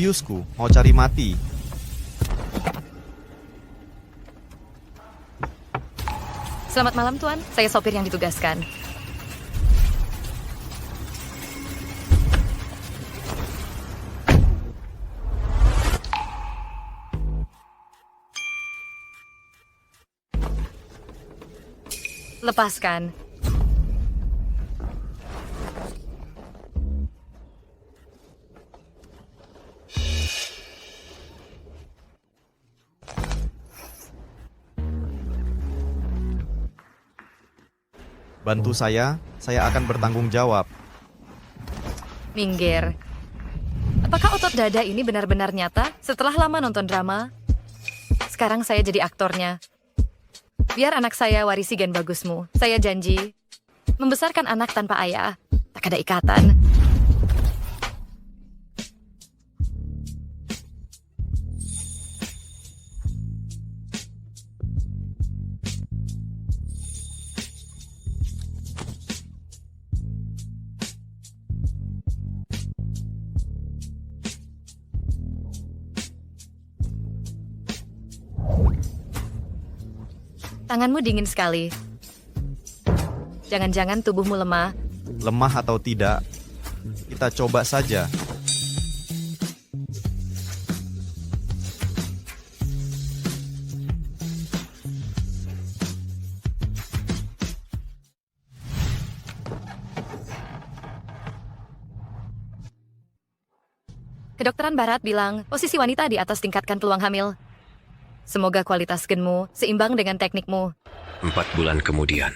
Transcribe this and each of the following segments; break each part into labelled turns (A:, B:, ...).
A: Mobiusku, mau cari mati.
B: Selamat malam, Tuan. Saya sopir yang ditugaskan. Lepaskan.
A: Bantu saya akan bertanggung jawab.
B: Minggir. Apakah otot dada ini benar-benar nyata setelah lama nonton drama? Sekarang saya jadi aktornya. Biar anak saya warisi gen bagusmu. Saya janji. Membesarkan anak tanpa ayah. Tak ada ikatan. Tanganmu dingin sekali. Jangan-jangan tubuhmu lemah.
A: Lemah atau tidak, kita coba saja.
B: Kedokteran Barat bilang posisi wanita di atas tingkatkan peluang hamil. Semoga kualitas genmu seimbang dengan teknikmu.
C: 4 bulan kemudian.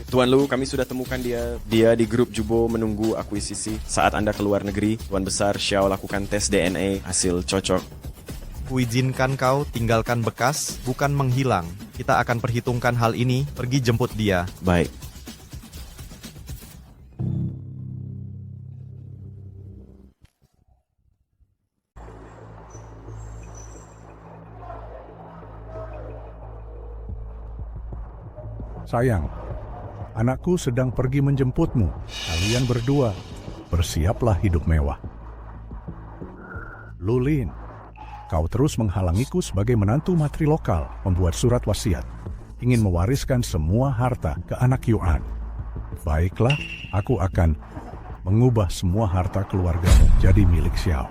D: Tuan Lu, kami sudah temukan dia. Dia di grup Jubo menunggu akuisisi. Saat Anda keluar negeri, Tuan Besar Xiao lakukan tes DNA, hasil cocok.
A: Kuizinkan kau tinggalkan bekas, bukan menghilang. Kita akan perhitungkan hal ini, pergi jemput dia.
D: Baik.
E: Sayang, anakku sedang pergi menjemputmu. Kalian berdua, bersiaplah hidup mewah. Lulin, kau terus menghalangiku sebagai menantu matri lokal membuat surat wasiat. Ingin mewariskan semua harta ke anak Yuan. Baiklah, aku akan mengubah semua harta keluargamu jadi milik Xiao.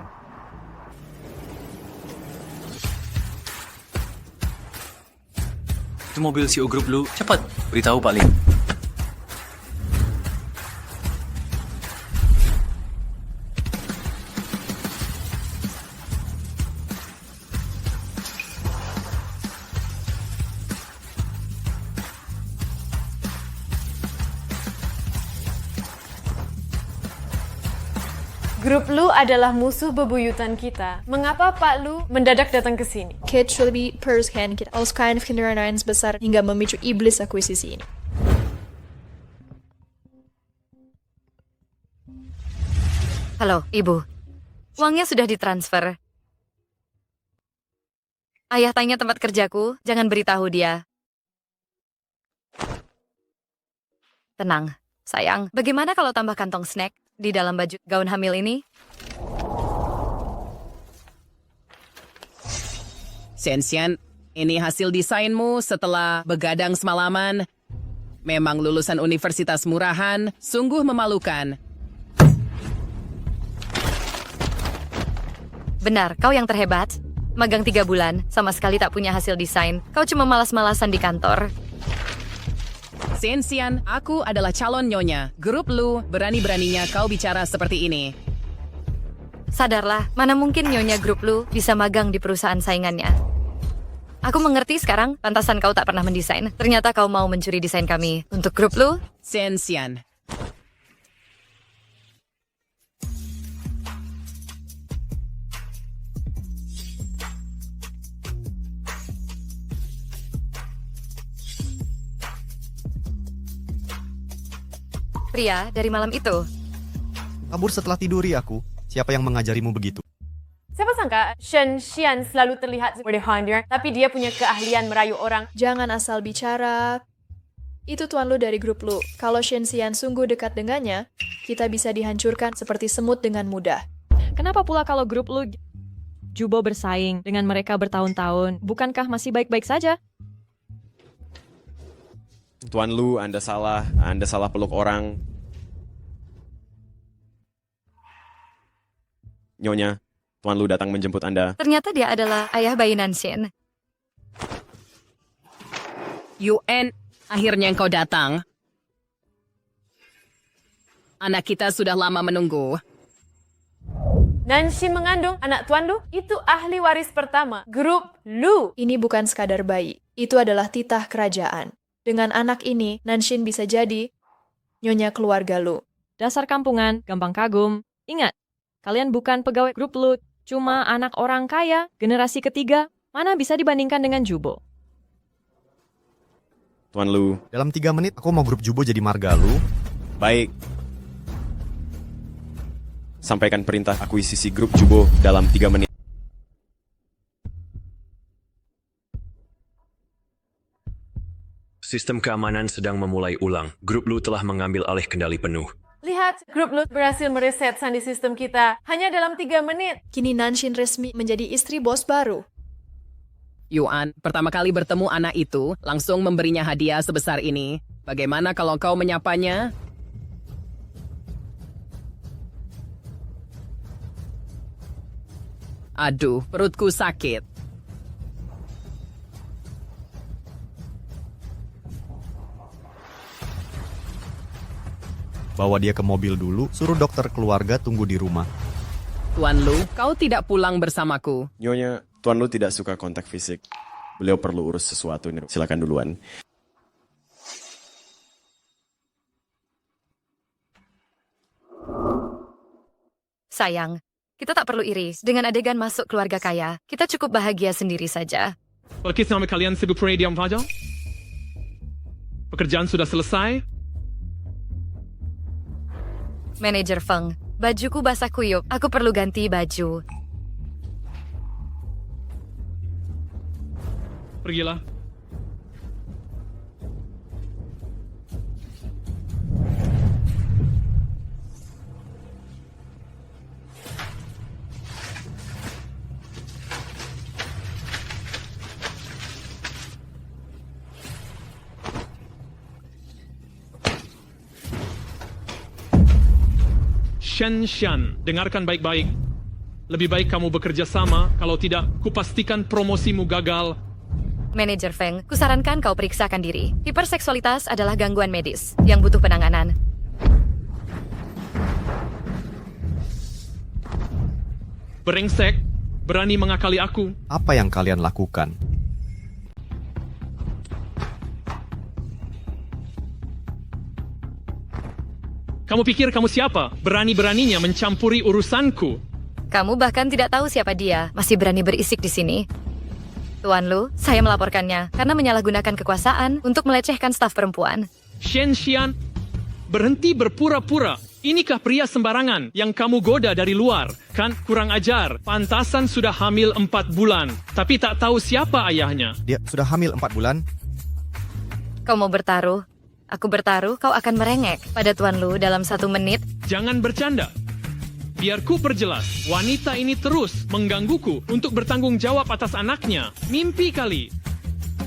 F: Itu mobil CEO Group Lu. Cepat, beritahu Pak Lin.
G: Grup Lu adalah musuh bebuyutan kita. Mengapa Pak Lu mendadak datang ke sini?
H: Kate Trilby, Perscan, kita all kind of kendaraan besar hingga memicu iblis akuisisi ini.
B: Halo, Ibu. Uangnya sudah ditransfer. Ayah tanya tempat kerjaku, jangan beritahu dia. Tenang, sayang. Bagaimana kalau tambah kantong snack di dalam baju gaun hamil ini?
I: Sensian, ini hasil desainmu setelah begadang semalaman. Memang lulusan universitas murahan, sungguh memalukan.
B: Benar, kau yang terhebat. Magang 3 bulan, sama sekali tak punya hasil desain. Kau cuma malas-malasan di kantor.
I: Sensian, aku adalah calon nyonya. Grup Lu, berani-beraninya kau bicara seperti ini.
B: Sadarlah, mana mungkin nyonya Grup Lu bisa magang di perusahaan saingannya. Aku mengerti sekarang, pantasan kau tak pernah mendesain. Ternyata kau mau mencuri desain kami. Untuk Grup Lu?
I: Sensian.
B: Pria, dari malam itu.
A: Kabur setelah tiduri aku. Siapa yang mengajarimu begitu?
G: Siapa sangka Shen Xian selalu terlihat seperti Honda, tapi dia punya keahlian merayu orang.
H: Jangan asal bicara. Itu Tuan Lu dari grup Lu. Kalau Shen Xian sungguh dekat dengannya, kita bisa dihancurkan seperti semut dengan mudah.
J: Kenapa pula kalau grup Lu Jubo bersaing dengan mereka bertahun-tahun? Bukankah masih baik-baik saja?
D: Tuan Lu, Anda salah peluk orang. Nyonya, Tuan Lu datang menjemput Anda.
B: Ternyata dia adalah ayah bayi Nanshin.
I: UN, akhirnya engkau datang. Anak kita sudah lama menunggu.
G: Nanshin mengandung anak Tuan Lu, itu ahli waris pertama, grup Lu.
H: Ini bukan sekadar bayi, itu adalah titah kerajaan. Dengan anak ini, Nanshin bisa jadi nyonya keluarga Lu.
J: Dasar kampungan, gampang kagum. Ingat, kalian bukan pegawai grup Lu, cuma anak orang kaya, generasi ketiga. Mana bisa dibandingkan dengan Jubo?
D: Tuan Lu.
A: Dalam 3 menit, aku mau grup Jubo jadi marga lu.
D: Baik. Sampaikan perintah akuisisi grup Jubo dalam 3 menit.
C: Sistem keamanan sedang memulai ulang. Grup Lu telah mengambil alih kendali penuh.
G: Lihat, grup Lu berhasil mereset sandi sistem kita hanya dalam 3 menit.
H: Kini Nanshin resmi menjadi istri bos baru.
I: Yuan, pertama kali bertemu anak itu, langsung memberinya hadiah sebesar ini. Bagaimana kalau kau menyapanya? Aduh, perutku sakit.
A: Bawa dia ke mobil dulu, suruh dokter keluarga tunggu di rumah.
I: Tuan Lu, kau tidak pulang bersamaku.
D: Nyonya, Tuan Lu tidak suka kontak fisik. Beliau perlu urus sesuatu nih. Silakan duluan.
B: Sayang, kita tak perlu iri dengan adegan masuk keluarga kaya. Kita cukup bahagia sendiri saja.
K: Pelukis nama kalian sibuk pray diam saja? Pekerjaan sudah selesai?
B: Manajer Feng, bajuku basah kuyup. Aku perlu ganti baju.
K: Pergilah. Shen Xian, dengarkan baik-baik. Lebih baik kamu bekerja sama, kalau tidak, kupastikan promosimu gagal.
B: Manajer Feng, kusarankan kau periksakan diri. Hiperseksualitas adalah gangguan medis yang butuh penanganan.
K: Brengsek, berani mengakali aku.
A: Apa yang kalian lakukan?
K: Kamu pikir kamu siapa? Berani-beraninya mencampuri urusanku.
B: Kamu bahkan tidak tahu siapa dia, masih berani berisik di sini. Tuan Lu, saya melaporkannya karena menyalahgunakan kekuasaan untuk melecehkan staf perempuan.
K: Shen Xian, berhenti berpura-pura. Inikah pria sembarangan yang kamu goda dari luar? Kan kurang ajar. Pantasan sudah hamil 4 bulan, tapi tak tahu siapa ayahnya.
A: Dia sudah hamil 4 bulan?
B: Kau mau bertaruh? Aku bertaruh, kau akan merengek pada Tuan Lu dalam 1 menit.
K: Jangan bercanda. Biar ku perjelas, wanita ini terus menggangguku untuk bertanggung jawab atas anaknya. Mimpi kali.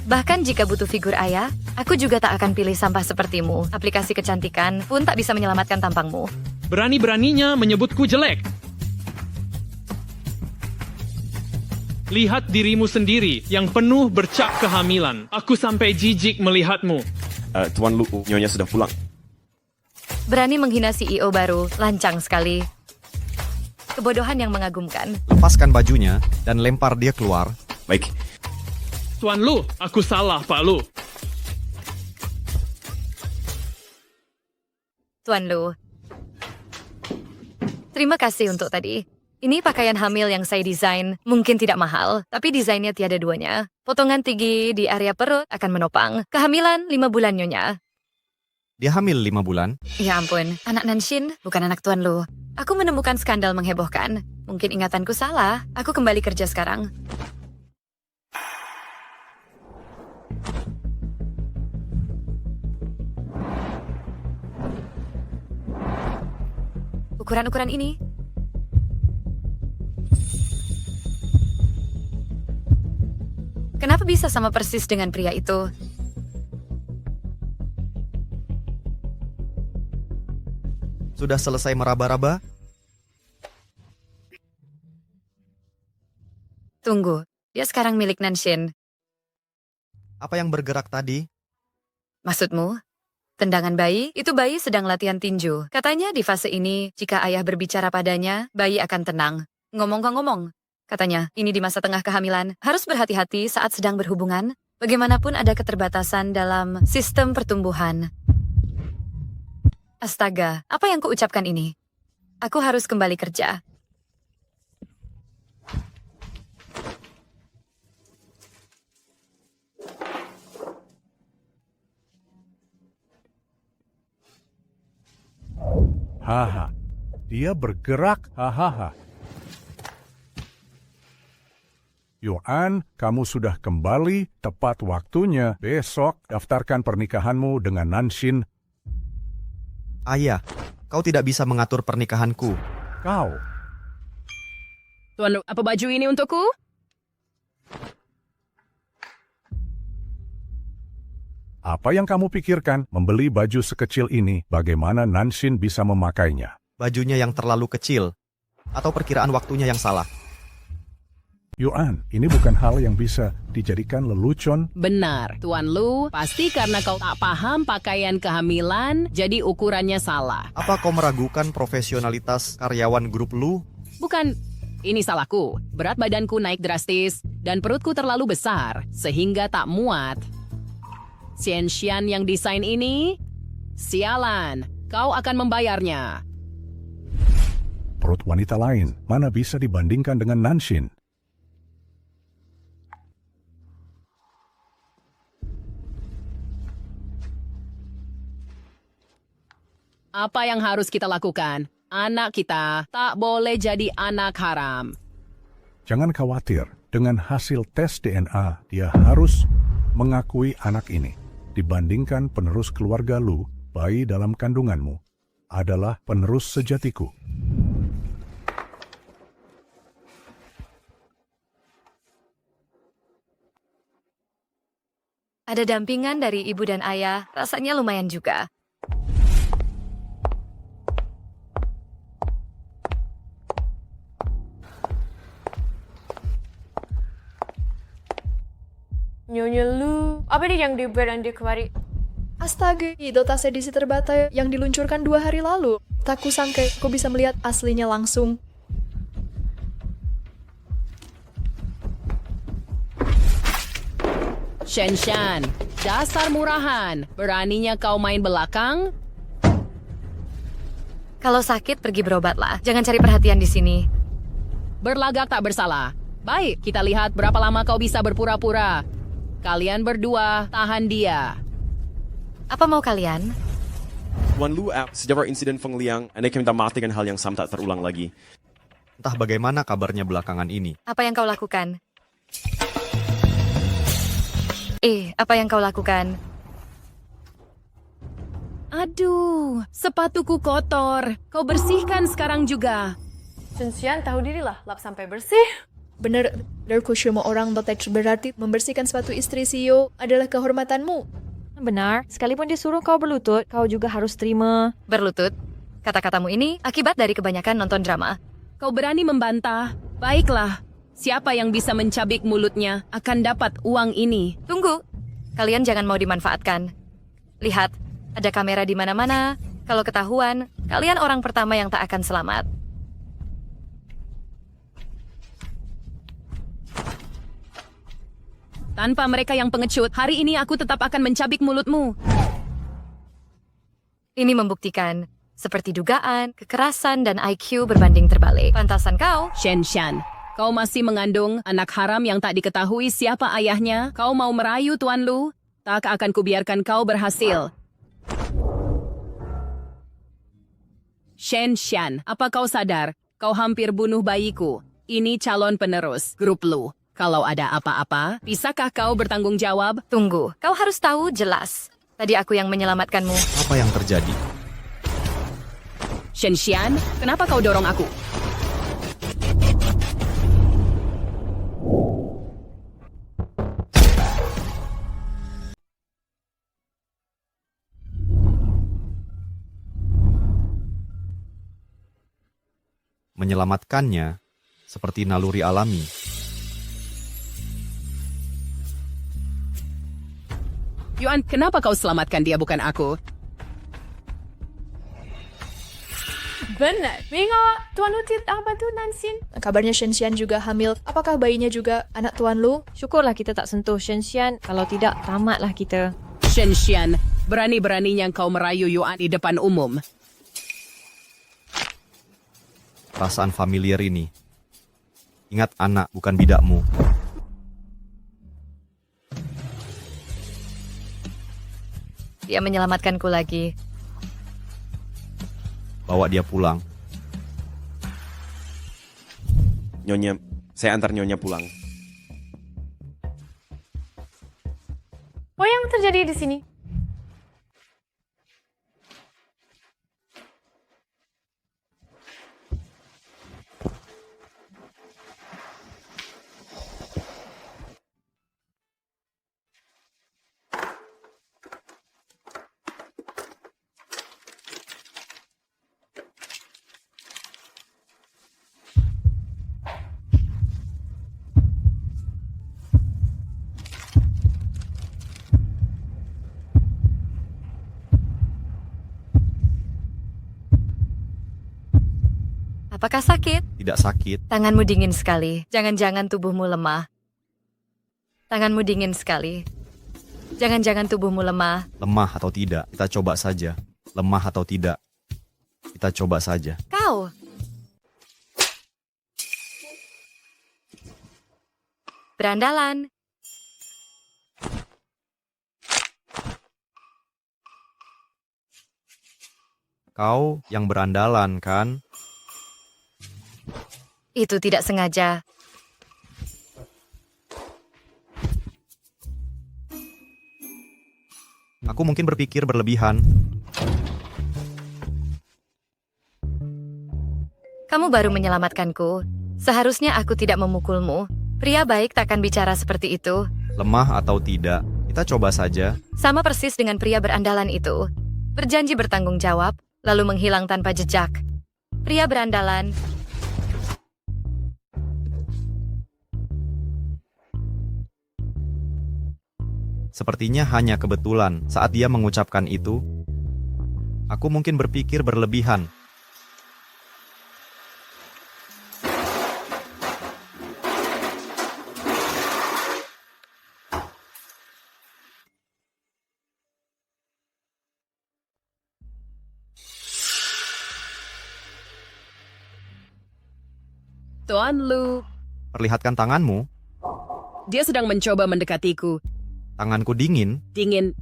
B: Bahkan jika butuh figur ayah, aku juga tak akan pilih sampah sepertimu. Aplikasi kecantikan pun tak bisa menyelamatkan tampangmu.
K: Berani-beraninya menyebutku jelek. Lihat dirimu sendiri yang penuh bercak kehamilan. Aku sampai jijik melihatmu.
D: Tuan Lu, Nyonya sudah pulang.
B: Berani menghina CEO baru, lancang sekali. Kebodohan yang mengagumkan.
A: Lepaskan bajunya dan lempar dia keluar.
D: Baik.
K: Tuan Lu, aku salah, Pak Lu.
B: Tuan Lu, terima kasih untuk tadi. Ini pakaian hamil yang saya desain. Mungkin tidak mahal, tapi desainnya tiada duanya. Potongan tinggi di area perut akan menopang. Kehamilan 5 bulan, Nyonya.
A: Dia hamil 5 bulan?
B: Ya ampun, anak Nanshin bukan anak Tuan Lu. Aku menemukan skandal menghebohkan. Mungkin ingatanku salah. Aku kembali kerja sekarang. Ukuran-ukuran ini. Kenapa bisa sama persis dengan pria itu?
A: Sudah selesai meraba-raba?
B: Tunggu, dia sekarang milik Nanshin.
A: Apa yang bergerak tadi?
B: Maksudmu? Tendangan bayi? Itu bayi sedang latihan tinju. Katanya di fase ini, jika ayah berbicara padanya, bayi akan tenang. Ngomong-ngomong, katanya, ini di masa tengah kehamilan, harus berhati-hati saat sedang berhubungan. Bagaimanapun ada keterbatasan dalam sistem pertumbuhan. Astaga, apa yang kuucapkan ini? Aku harus kembali kerja.
E: Haha, dia bergerak, hahaha. Yuan, kamu sudah kembali tepat waktunya. Besok daftarkan pernikahanmu dengan Nanshin.
A: Ayah, kau tidak bisa mengatur pernikahanku.
E: Kau,
I: Tuan Lu, apa baju ini untukku?
E: apa yang kamu pikirkan membeli baju sekecil ini? Bagaimana Nanshin bisa memakainya?
A: Bajunya yang terlalu kecil. Atau perkiraan waktunya yang salah.
E: Yuan, ini bukan hal yang bisa dijadikan lelucon.
I: Benar, Tuan Lu, pasti karena kau tak paham pakaian kehamilan, jadi ukurannya salah.
A: Apa kau meragukan profesionalitas karyawan grup Lu?
I: Bukan, ini salahku. Berat badanku naik drastis, dan perutku terlalu besar, sehingga tak muat. Xian yang desain ini, sialan, kau akan membayarnya.
E: Perut wanita lain, mana bisa dibandingkan dengan Nanshin?
I: Apa yang harus kita lakukan? Anak kita tak boleh jadi anak haram.
E: Jangan khawatir, dengan hasil tes DNA, dia harus mengakui anak ini. Dibandingkan penerus keluarga Lu, bayi dalam kandunganmu adalah penerus sejatiku.
B: Ada dampingan dari ibu dan ayah, rasanya lumayan juga.
G: Nyonya Lu, apa nih yang diberang di kemari?
H: Astaga, data edisi terbatas yang diluncurkan 2 hari lalu. Tak kusangka kau bisa melihat aslinya langsung.
I: Shen, dasar murahan. Beraninya kau main belakang?
B: Kalau sakit, pergi berobatlah. Jangan cari perhatian di sini.
I: Berlagak tak bersalah. Baik, kita lihat berapa lama kau bisa berpura-pura. Kalian berdua, tahan dia.
B: Apa mau kalian?
D: Tuan Lu, sejak insiden Feng Liang, Anda minta memastikan hal yang sama tak terulang lagi.
A: Entah bagaimana kabarnya belakangan ini.
B: Apa yang kau lakukan? Apa yang kau lakukan?
I: Aduh, sepatuku kotor. Kau bersihkan sekarang juga.
G: Chen tahu dirilah, lap sampai bersih.
H: Benar, semua orang berteks berarti membersihkan sepatu istri CEO adalah kehormatanmu.
J: Benar, sekalipun disuruh kau berlutut, kau juga harus terima.
B: Berlutut? Kata-katamu ini akibat dari kebanyakan nonton drama.
I: Kau berani membantah? Baiklah, siapa yang bisa mencabik mulutnya akan dapat uang ini.
B: Tunggu, kalian jangan mau dimanfaatkan. Lihat, ada kamera di mana-mana. Kalau ketahuan, kalian orang pertama yang tak akan selamat.
I: Tanpa mereka yang pengecut, hari ini aku tetap akan mencabik mulutmu.
B: Ini membuktikan, seperti dugaan, kekerasan, dan IQ berbanding terbalik. Pantasan kau.
I: Shen, kau masih mengandung anak haram yang tak diketahui siapa ayahnya. Kau mau merayu Tuan Lu? Tak akan kubiarkan kau berhasil. Shen Xian, apa kau sadar? Kau hampir bunuh bayiku. Ini calon penerus grup Lu. Kalau ada apa-apa, bisakah kau bertanggung jawab?
B: Tunggu, kau harus tahu jelas. Tadi aku yang menyelamatkanmu.
A: Apa yang terjadi?
I: Shen Xian, kenapa kau dorong aku?
A: Menyelamatkannya seperti naluri alami.
I: Yuan, kenapa kau selamatkan dia bukan aku?
G: Benar. Mengapa Tuan Lu tidak bantu Nansin?
H: Kabarnya Shenxian juga hamil. Apakah bayinya juga anak Tuan Lu?
J: Syukurlah kita tak sentuh Shenxian. Kalau tidak, tamatlah kita.
I: Shen Xian, berani-beraninya kau merayu Yuan di depan umum.
A: Perasaan familiar ini. Ingat anak, bukan bidakmu.
B: Dia menyelamatkanku lagi.
A: Bawa dia pulang.
D: Nyonya, saya antar Nyonya pulang.
G: Apa yang terjadi di sini?
B: Apakah sakit?
A: Tidak sakit.
B: Tanganmu dingin sekali. Jangan-jangan tubuhmu lemah. Tanganmu dingin sekali. Jangan-jangan tubuhmu lemah.
A: Lemah atau tidak, kita coba saja. Lemah atau tidak, kita coba saja.
B: Kau. Berandalan.
A: Kau yang berandalan, kan?
B: Itu tidak sengaja.
A: Aku mungkin berpikir berlebihan.
B: Kamu baru menyelamatkanku. Seharusnya aku tidak memukulmu. Pria baik takkan bicara seperti itu.
A: Lemah atau tidak, kita coba saja.
B: Sama persis dengan pria berandalan itu. Berjanji bertanggung jawab, lalu menghilang tanpa jejak. Pria berandalan.
A: Sepertinya hanya kebetulan saat dia mengucapkan itu. Aku mungkin berpikir berlebihan.
I: Tuan Lu,
A: Perlihatkan tanganmu.
I: dia sedang mencoba mendekatiku.
A: Tanganku dingin.
I: Dingin.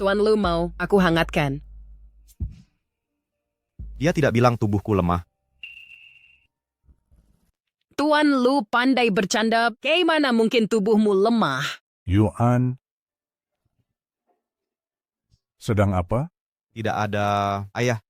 I: Tuan Lu mau aku hangatkan.
A: Dia tidak bilang tubuhku lemah.
I: Tuan Lu pandai bercanda. Bagaimana mungkin tubuhmu lemah?
E: Yuan, sedang apa?
A: Tidak ada ayah.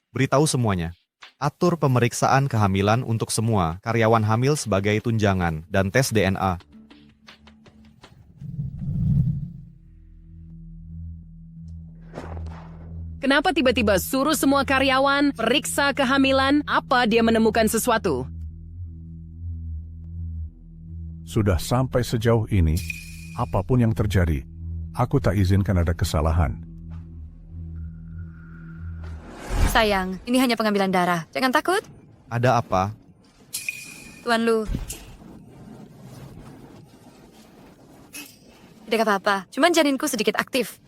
A: Beritahu semuanya. Atur pemeriksaan kehamilan untuk semua karyawan hamil sebagai tunjangan dan tes DNA.
I: Kenapa tiba-tiba suruh semua karyawan periksa kehamilan? Apa dia menemukan sesuatu?
E: Sudah sampai sejauh ini, apapun yang terjadi, aku tak izinkan ada kesalahan.
B: Sayang, ini hanya pengambilan darah. Jangan takut.
A: Ada apa?
B: Tuan Lu. Tidak apa-apa. Cuman janinku sedikit aktif.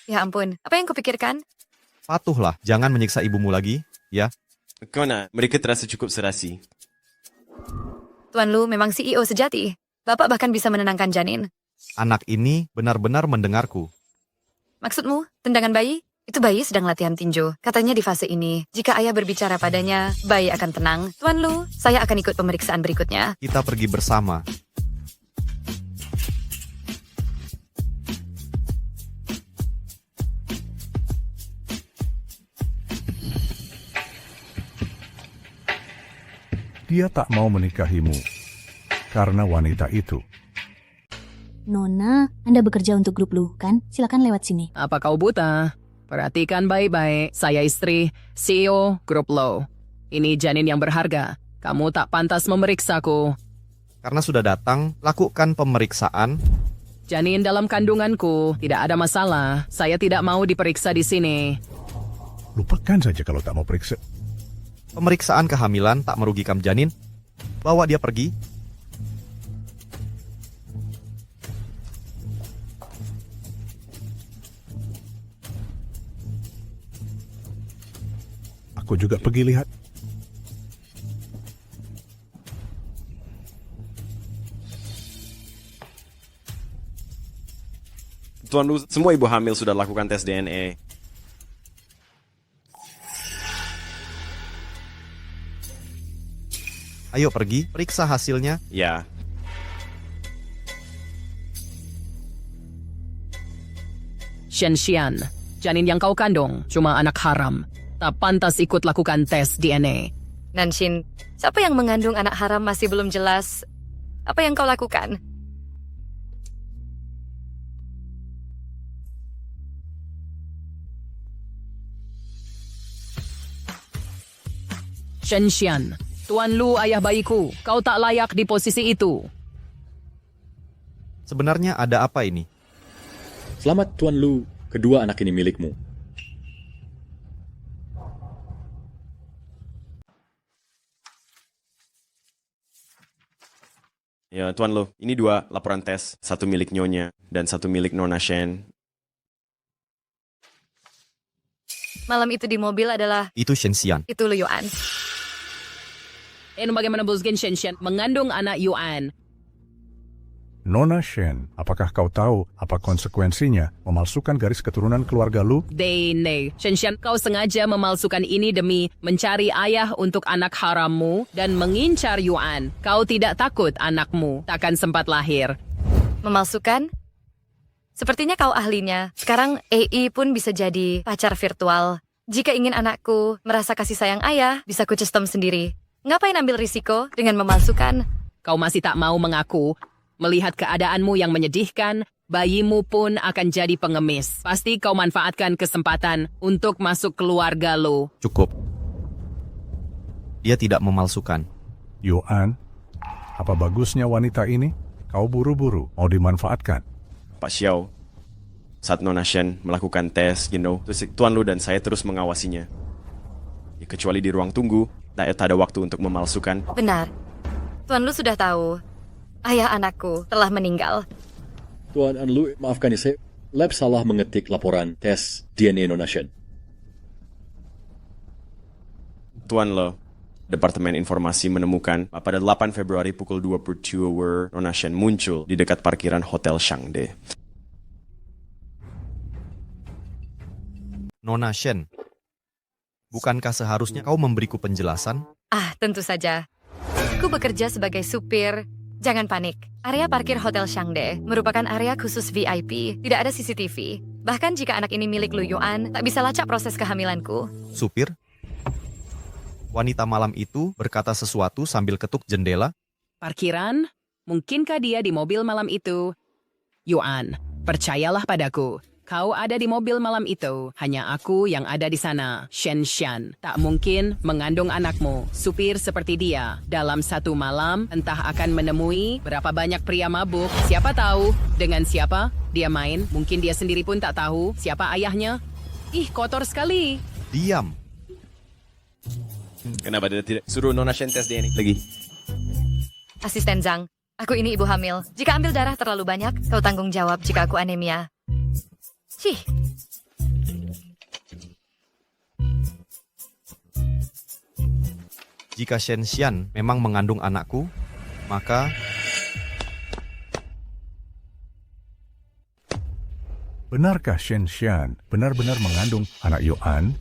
B: Ya ampun, apa yang kupikirkan?
A: Patuhlah, jangan menyiksa ibumu lagi, ya.
D: Kona, mereka terasa cukup serasi.
B: Tuan Lu memang CEO sejati. Bapak bahkan bisa menenangkan janin.
A: Anak ini benar-benar mendengarku.
B: Maksudmu, tendangan bayi? Itu bayi sedang latihan tinju. Katanya di fase ini, jika ayah berbicara padanya, bayi akan tenang. Tuan Lu, saya akan ikut pemeriksaan berikutnya.
A: Kita pergi bersama.
E: Dia tak mau menikahimu karena wanita itu.
L: Nona, Anda bekerja untuk grup Lu, kan? Silakan lewat sini.
I: Apa kau buta? Perhatikan baik-baik. Saya istri, CEO Grup Low. Ini janin yang berharga. Kamu tak pantas memeriksaku.
A: Karena sudah datang, lakukan pemeriksaan.
I: Janin dalam kandunganku. Tidak ada masalah. Saya tidak mau diperiksa di sini.
E: Lupakan saja kalau tak mau periksa.
A: Pemeriksaan kehamilan tak merugikan janin. Bawa dia pergi.
E: Aku juga pergi lihat.
D: Tuan Lu, semua ibu hamil sudah lakukan tes DNA.
A: Ayo pergi, periksa hasilnya.
D: Ya.
I: Shenxian, janin yang kau kandung cuma anak haram. Tak pantas ikut lakukan tes DNA.
B: Nanshin, siapa yang mengandung anak haram masih belum jelas. Apa yang kau lakukan?
I: Shenxian, Tuan Lu ayah bayiku, kau tak layak di posisi itu.
A: Sebenarnya ada apa ini?
M: Selamat Tuan Lu, kedua anak ini milikmu.
D: Ya, Tuan Lu, ini 2 laporan tes. 1 milik Nyonya dan 1 milik Nona Shen.
B: Malam itu di mobil adalah...
A: Itu Shenxian.
B: Itu Lu Yuan.
I: Bagaimana Buzgin Shenxian mengandung anak Yuan?
E: Nona Shen, apakah kau tahu apa konsekuensinya memalsukan garis keturunan keluarga Lu?
I: Dene, Shenxian, kau sengaja memalsukan ini demi mencari ayah untuk anak harammu dan mengincar Yuan. Kau tidak takut anakmu takkan sempat lahir?
B: Memalsukan? Sepertinya kau ahlinya. Sekarang AI pun bisa jadi pacar virtual. Jika ingin anakku merasa kasih sayang ayah, bisa ku custom sendiri. Ngapain ambil risiko dengan memalsukan?
I: Kau masih tak mau mengaku. Melihat keadaanmu yang menyedihkan, bayimu pun akan jadi pengemis. Pasti kau manfaatkan kesempatan untuk masuk keluarga lo.
A: Cukup. Dia tidak memalsukan.
E: Yuan, apa bagusnya wanita ini? Kau buru-buru mau dimanfaatkan.
D: Pak Xiao, saat Nona Shen melakukan tes, terus Tuan Lu dan saya terus mengawasinya. Ya, kecuali di ruang tunggu, tak ada waktu untuk memalsukan.
B: Benar. Tuan Lu sudah tahu. Ayah anakku telah meninggal.
M: Tuan Lu, maafkan ya, saya lab salah mengetik laporan tes DNA Nona Shen.
D: Tuan Lu, Departemen Informasi menemukan pada 8 Februari pukul 22 Nona Shen muncul di dekat parkiran Hotel Shangde.
A: Nona Shen, bukankah seharusnya kau memberiku penjelasan?
B: Ah, tentu saja. Aku bekerja sebagai supir. Jangan panik. Area parkir Hotel Shangde merupakan area khusus VIP. Tidak ada CCTV. Bahkan jika anak ini milik Lu Yuan, tak bisa lacak proses kehamilanku.
A: Supir? Wanita malam itu berkata sesuatu sambil ketuk jendela.
I: Parkiran? Mungkinkah dia di mobil malam itu? Yuan, percayalah padaku. Kau ada di mobil malam itu. Hanya aku yang ada di sana. Shenxian tak mungkin mengandung anakmu. Supir seperti dia. Dalam satu malam, entah akan menemui berapa banyak pria mabuk. Siapa tahu dengan siapa dia main. Mungkin dia sendiri pun tak tahu siapa ayahnya. Ih, kotor sekali.
A: Diam.
D: Kenapa dia tidak suruh Nona Shen tes DNA lagi?
B: Asisten Zhang, aku ini ibu hamil. Jika ambil darah terlalu banyak, kau tanggung jawab jika aku anemia. Cih,
A: Jika Shen Xian memang mengandung anakku, maka
E: Benarkah Shen Xian benar-benar mengandung anak Yuan?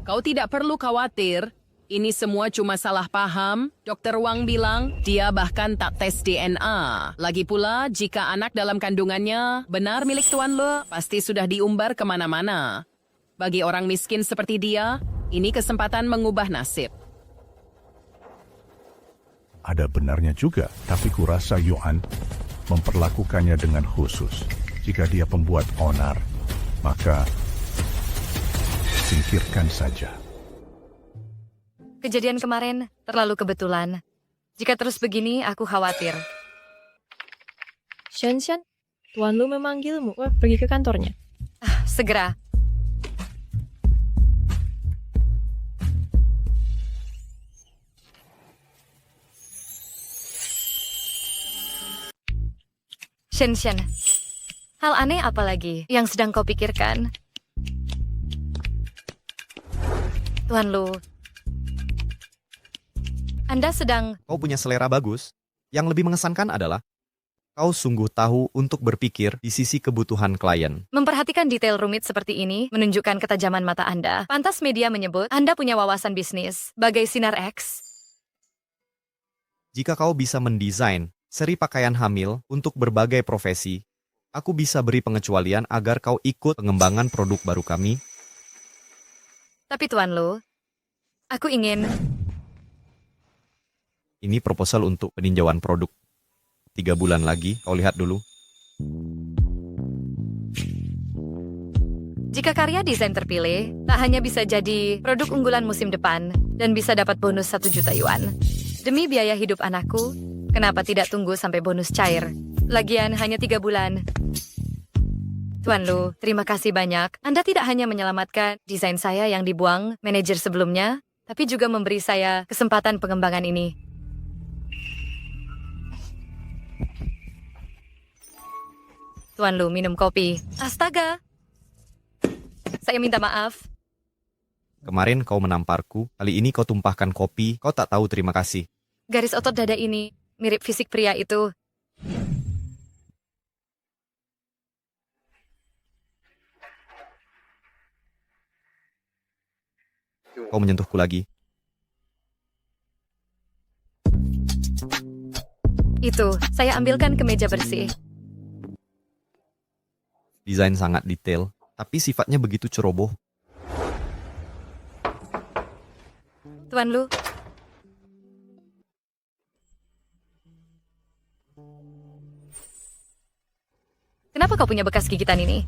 I: Kau tidak perlu khawatir. Ini semua cuma salah paham. Dokter Wang bilang dia bahkan tak tes DNA. Lagi pula, jika anak dalam kandungannya benar milik Tuan Le, pasti sudah diumbar kemana-mana. Bagi orang miskin seperti dia, ini kesempatan mengubah nasib.
E: Ada benarnya juga, tapi kurasa Yuan memperlakukannya dengan khusus. Jika dia pembuat onar, maka singkirkan saja.
B: Kejadian kemarin terlalu kebetulan. Jika terus begini, aku khawatir.
J: Shen Xian, Tuan Lu memanggilmu. Wah, pergi ke kantornya.
B: Segera. Shen Xian, hal aneh apa lagi yang sedang kau pikirkan? Tuan Lu, Anda sedang...
A: kau punya selera bagus. Yang lebih mengesankan adalah kau sungguh tahu untuk berpikir di sisi kebutuhan klien.
B: Memperhatikan detail rumit seperti ini menunjukkan ketajaman mata Anda. Pantas media menyebut Anda punya wawasan bisnis, bagai sinar X.
A: Jika kau bisa mendesain seri pakaian hamil untuk berbagai profesi, aku bisa beri pengecualian agar kau ikut pengembangan produk baru kami.
B: Tapi Tuan Lu, aku ingin...
A: Ini proposal untuk peninjauan produk. 3 bulan lagi, kau lihat dulu.
B: Jika karya desain terpilih, tak hanya bisa jadi produk unggulan musim depan dan bisa dapat bonus 1 juta yuan. Demi biaya hidup anakku, kenapa tidak tunggu sampai bonus cair? Lagian hanya 3 bulan. Tuan Lu, terima kasih banyak. Anda tidak hanya menyelamatkan desain saya yang dibuang manajer sebelumnya, tapi juga memberi saya kesempatan pengembangan ini. Tuan Lu, minum kopi. Astaga. Saya minta maaf.
A: Kemarin kau menamparku, kali ini kau tumpahkan kopi, kau tak tahu terima kasih.
B: Garis otot dada ini mirip fisik pria itu.
A: Kau menyentuhku lagi.
B: Itu, saya ambilkan ke meja bersih.
A: Desain sangat detail, tapi sifatnya begitu ceroboh.
B: Tuan Lu. Kenapa kau punya bekas gigitan ini?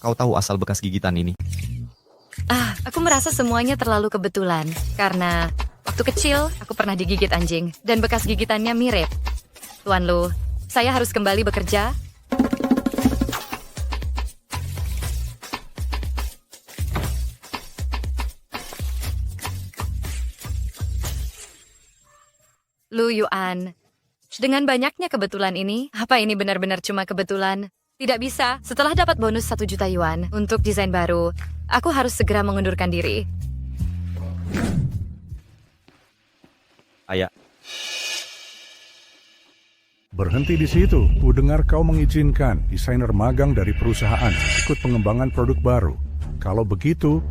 A: Kau tahu asal bekas gigitan ini?
B: Aku merasa semuanya terlalu kebetulan. Karena waktu kecil, aku pernah digigit anjing. Dan bekas gigitannya mirip. Tuan Lu, saya harus kembali bekerja. Lu Yuan, dengan banyaknya kebetulan ini, apa ini benar-benar cuma kebetulan? Tidak bisa, setelah dapat bonus 1 juta yuan untuk desain baru, aku harus segera mengundurkan diri.
A: Ayah.
E: Berhenti di situ. Ku dengar kau mengizinkan desainer magang dari perusahaan ikut pengembangan produk baru. Kalau begitu,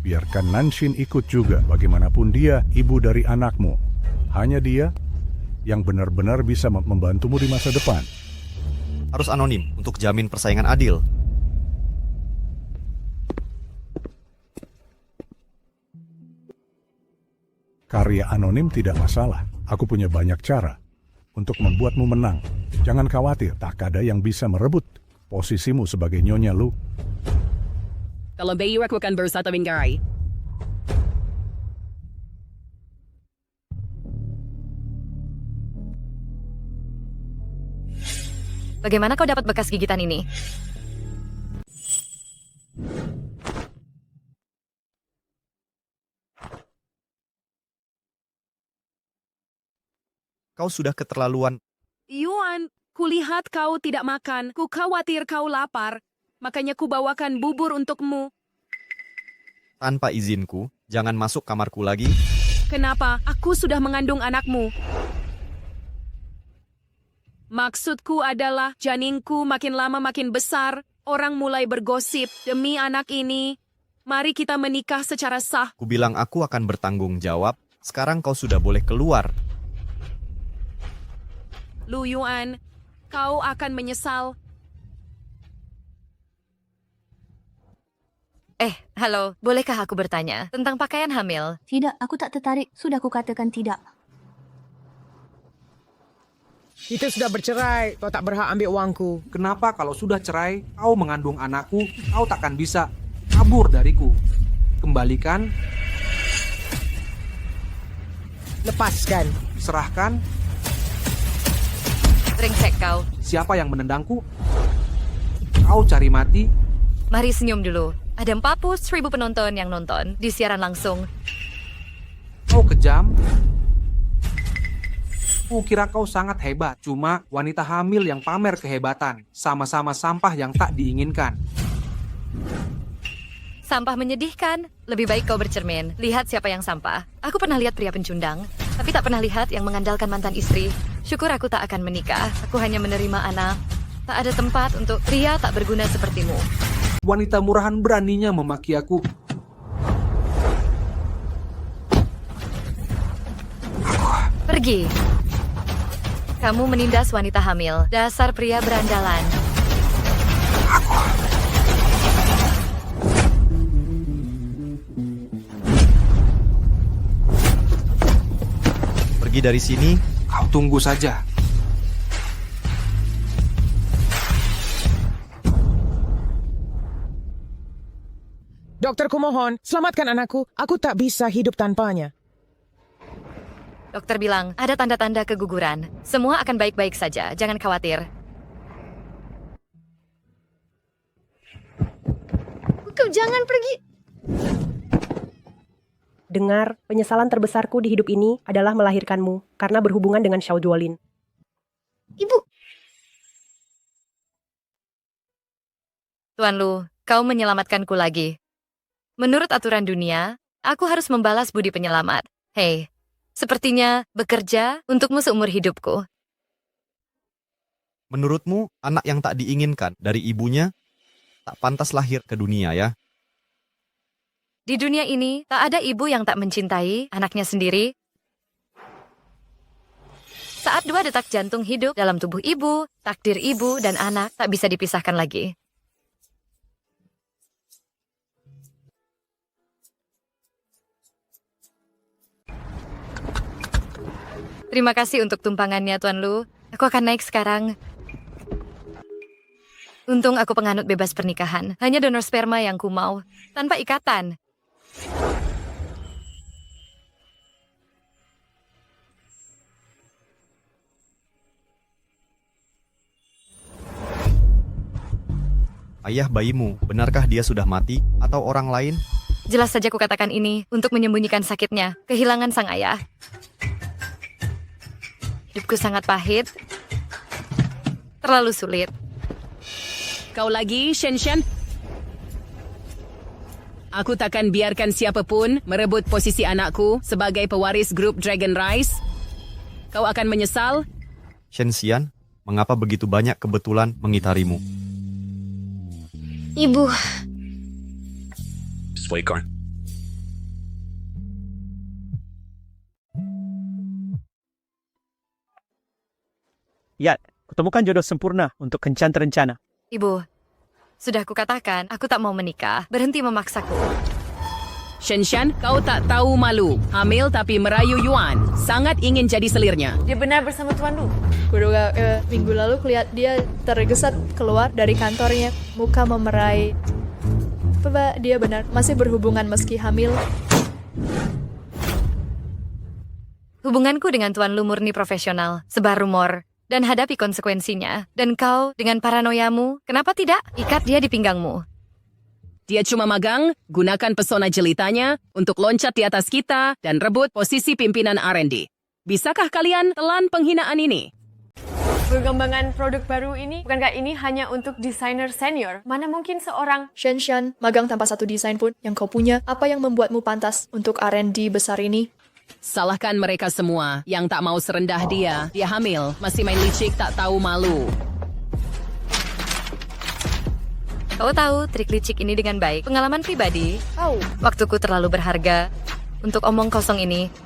E: biarkan Nanshin ikut juga. Bagaimanapun dia ibu dari anakmu. Hanya dia yang benar-benar bisa membantumu di masa depan.
A: Harus anonim untuk jamin persaingan adil.
E: Karya anonim tidak masalah. Aku punya banyak cara untuk membuatmu menang. Jangan khawatir, tak ada yang bisa merebut posisimu sebagai Nyonya Lu.
I: Kalau bayi aku akan bersatu bingkai.
B: Bagaimana kau dapat bekas gigitan ini?
A: Kau sudah keterlaluan.
I: Yuan, kulihat kau tidak makan. Ku khawatir kau lapar. Makanya ku bawakan bubur untukmu.
A: Tanpa izinku, jangan masuk kamarku lagi.
I: Kenapa? Aku sudah mengandung anakmu. Maksudku adalah janinku makin lama makin besar. Orang mulai bergosip demi anak ini. Mari kita menikah secara sah.
A: Ku bilang aku akan bertanggung jawab. Sekarang kau sudah boleh keluar.
I: Lu Yuan, kau akan menyesal.
B: Halo, bolehkah aku bertanya tentang pakaian hamil?
L: Tidak, aku tak tertarik. Sudah kukatakan tidak.
N: Kita sudah bercerai, kau tak berhak ambil uangku.
O: Kenapa kalau sudah cerai, kau mengandung anakku, kau takkan bisa kabur dariku. Kembalikan.
N: Lepaskan.
O: Serahkan.
B: Brengsek kau.
O: Siapa yang menendangku? Kau cari mati.
B: Mari senyum dulu. Ada 40.000 penonton yang nonton di siaran langsung.
O: Kau kejam. Kukira kau sangat hebat. Cuma wanita hamil yang pamer kehebatan. Sama-sama sampah yang tak diinginkan.
B: Sampah menyedihkan. Lebih baik kau bercermin. Lihat siapa yang sampah. Aku pernah lihat pria pencundang, tapi tak pernah lihat yang mengandalkan mantan istri. Syukur aku tak akan menikah. Aku hanya menerima anak. Tak ada tempat untuk pria tak berguna sepertimu.
O: Wanita murahan beraninya memaki aku.
B: Pergi. Kamu menindas wanita hamil. Dasar pria berandalan.
A: Pergi dari sini.
O: Kau tunggu saja.
N: Dokter, kumohon, selamatkan anakku. Aku tak bisa hidup tanpanya.
B: Dokter bilang, ada tanda-tanda keguguran. Semua akan baik-baik saja, jangan khawatir.
P: Kau jangan pergi. Dengar, penyesalan terbesarku di hidup ini adalah melahirkanmu karena berhubungan dengan Xiao Duolin. Ibu.
B: Tuan Lu, kau menyelamatkanku lagi. Menurut aturan dunia, aku harus membalas budi penyelamat. Hei, sepertinya bekerja untukmu seumur hidupku.
A: Menurutmu, anak yang tak diinginkan dari ibunya tak pantas lahir ke dunia ya?
B: Di dunia ini, tak ada ibu yang tak mencintai anaknya sendiri. Saat 2 detak jantung hidup dalam tubuh ibu, takdir ibu dan anak tak bisa dipisahkan lagi. Terima kasih untuk tumpangannya, Tuan Lu. Aku akan naik sekarang. Untung aku penganut bebas pernikahan. Hanya donor sperma yang ku mau, tanpa ikatan.
A: Ayah bayimu, benarkah dia sudah mati atau orang lain?
B: Jelas saja kukatakan ini untuk menyembunyikan sakitnya, kehilangan sang ayah. Hidupku sangat pahit. Terlalu sulit.
I: Kau lagi, Shen? Aku takkan biarkan siapapun merebut posisi anakku sebagai pewaris grup Dragon Rise. Kau akan menyesal.
A: Shen, mengapa begitu banyak kebetulan mengitarimu?
P: Ibu.
C: Swaykarn.
Q: Ya, kutemukan jodoh sempurna untuk kencan terencana.
B: Ibu, sudah kukatakan aku tak mau menikah. Berhenti memaksaku.
I: Shen, kau tak tahu malu. Hamil tapi merayu Yuan. Sangat ingin jadi selirnya.
G: Dia benar bersama Tuan Lu.
H: Minggu lalu kulihat dia tergesa keluar dari kantornya. Muka memerai. Dia benar, masih berhubungan meski hamil.
B: Hubunganku dengan Tuan Lu murni profesional. Sebar rumor. Dan hadapi konsekuensinya. Dan kau, dengan paranoiamu, kenapa tidak? Ikat dia di pinggangmu.
I: Dia cuma magang, gunakan pesona jelitanya untuk loncat di atas kita dan rebut posisi pimpinan R&D. Bisakah kalian telan penghinaan ini?
G: Pengembangan produk baru ini, bukankah ini hanya untuk desainer senior? Mana mungkin seorang
H: Shenshan, magang tanpa satu desain pun yang kau punya. Apa yang membuatmu pantas untuk R&D besar ini?
I: Salahkan mereka semua yang tak mau serendah dia. Dia hamil, masih main licik tak tahu malu.
B: Kau tahu trik licik ini dengan baik. Pengalaman pribadi. Waktuku terlalu berharga untuk omong kosong ini.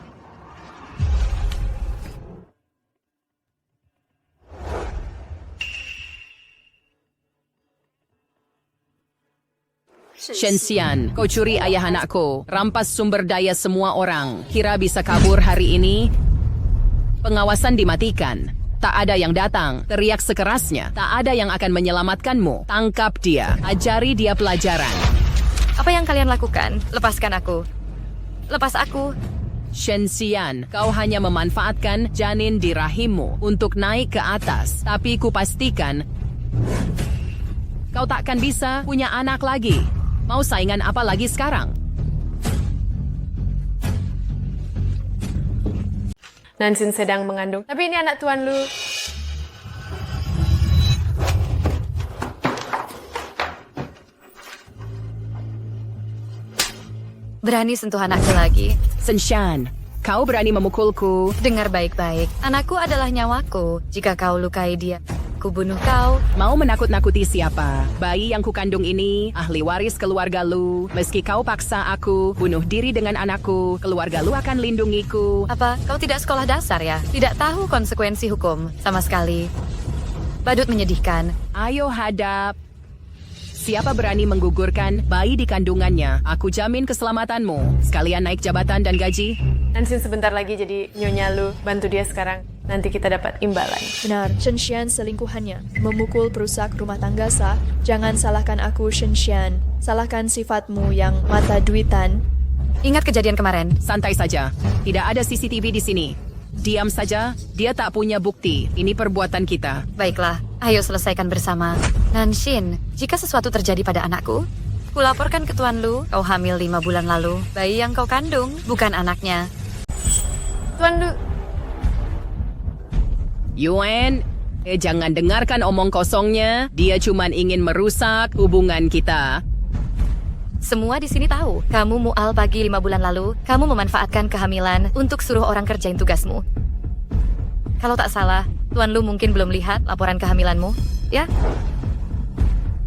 I: Shenxian, kau curi ayah anakku, rampas sumber daya semua orang, kira bisa kabur hari ini? Pengawasan dimatikan, tak ada yang datang, teriak sekerasnya, tak ada yang akan menyelamatkanmu. Tangkap dia, ajari dia pelajaran.
B: Apa yang kalian lakukan? Lepaskan aku. Lepas aku.
I: Shenxian, kau hanya memanfaatkan janin di rahimmu untuk naik ke atas, tapi kupastikan kau takkan bisa punya anak lagi. Mau saingan apa lagi sekarang?
G: Nansin sedang mengandung. Tapi ini anak Tuan Lu.
B: Berani sentuh anakku lagi.
I: Senshan, kau berani memukulku.
B: Dengar baik-baik. Anakku adalah nyawaku. Jika kau lukai dia, ku bunuh kau.
I: Mau menakut-nakuti siapa? Bayi yang kukandung ini, ahli waris keluarga lu. Meski kau paksa aku bunuh diri dengan anakku, keluarga lu akan lindungiku.
B: Apa? Kau tidak sekolah dasar ya? Tidak tahu konsekuensi hukum sama sekali. Badut menyedihkan.
I: Ayo hadap. Siapa berani menggugurkan bayi di kandungannya? Aku jamin keselamatanmu. Sekalian naik jabatan dan gaji.
G: Nansin sebentar lagi jadi Nyonya Lu. Bantu dia sekarang. Nanti kita dapat imbalan.
H: Benar, Shenshan selingkuhannya. Memukul perusak rumah tangga sah. Jangan salahkan aku, Shenshan. Salahkan sifatmu yang mata duitan.
B: Ingat kejadian kemarin.
I: Santai saja. Tidak ada CCTV di sini. Diam saja, dia tak punya bukti. Ini perbuatan kita.
B: Baiklah, ayo selesaikan bersama. Nanshin, jika sesuatu terjadi pada anakku, kulaporkan ke Tuan Lu, kau hamil 5 bulan lalu. Bayi yang kau kandung, bukan anaknya.
G: Tuan Lu.
I: Yuan, jangan dengarkan omong kosongnya. Dia cuma ingin merusak hubungan kita.
B: Semua di sini tahu, kamu mual pagi 5 bulan lalu, kamu memanfaatkan kehamilan untuk suruh orang kerjain tugasmu. Kalau tak salah, Tuan Lu mungkin belum lihat laporan kehamilanmu, ya?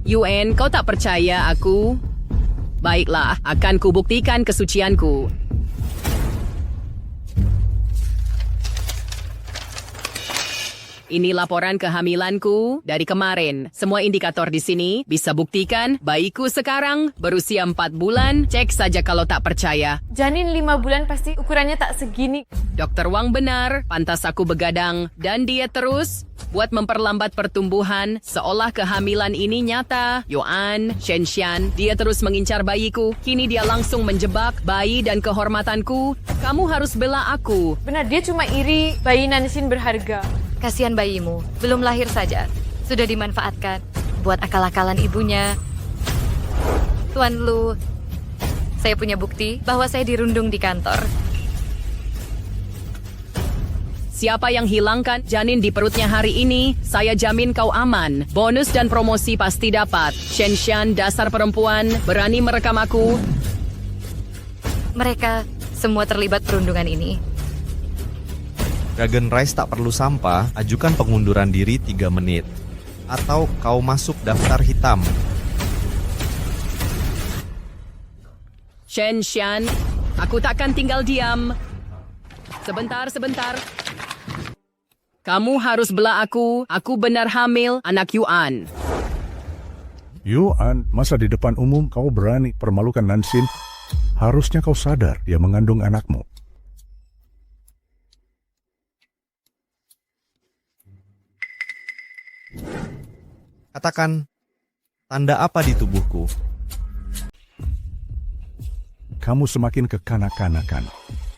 I: Yuan, kau tak percaya aku? Baiklah, akan kubuktikan kesucianku. Ini laporan kehamilanku dari kemarin. Semua indikator di sini bisa buktikan bayiku sekarang berusia 4 bulan. Cek saja kalau tak percaya.
G: Janin 5 bulan pasti ukurannya tak segini.
I: Dokter Wang benar, pantas aku begadang. Dan dia terus buat memperlambat pertumbuhan seolah kehamilan ini nyata. Yuan, Shenshan, dia terus mengincar bayiku. Kini dia langsung menjebak bayi dan kehormatanku. Kamu harus bela aku.
G: Benar, dia cuma iri bayi Nansin berharga.
B: Kasihan bayimu, belum lahir saja. Sudah dimanfaatkan buat akal-akalan ibunya. Tuan Lu, saya punya bukti bahwa saya dirundung di kantor.
I: Siapa yang hilangkan janin di perutnya hari ini, saya jamin kau aman. Bonus dan promosi pasti dapat. Shenshan, dasar perempuan, berani merekam aku.
B: Mereka semua terlibat perundungan ini.
A: Dragon Rice tak perlu sampah, ajukan pengunduran diri 3 menit. Atau kau masuk daftar hitam.
I: Shenshan, aku takkan tinggal diam. Sebentar. Kamu harus bela aku benar hamil anak Yuan.
E: Yuan, masa di depan umum kau berani permalukan Nansin? Harusnya kau sadar dia mengandung anakmu.
A: Katakan, tanda apa di tubuhku?
E: Kamu semakin kekanak-kanakan.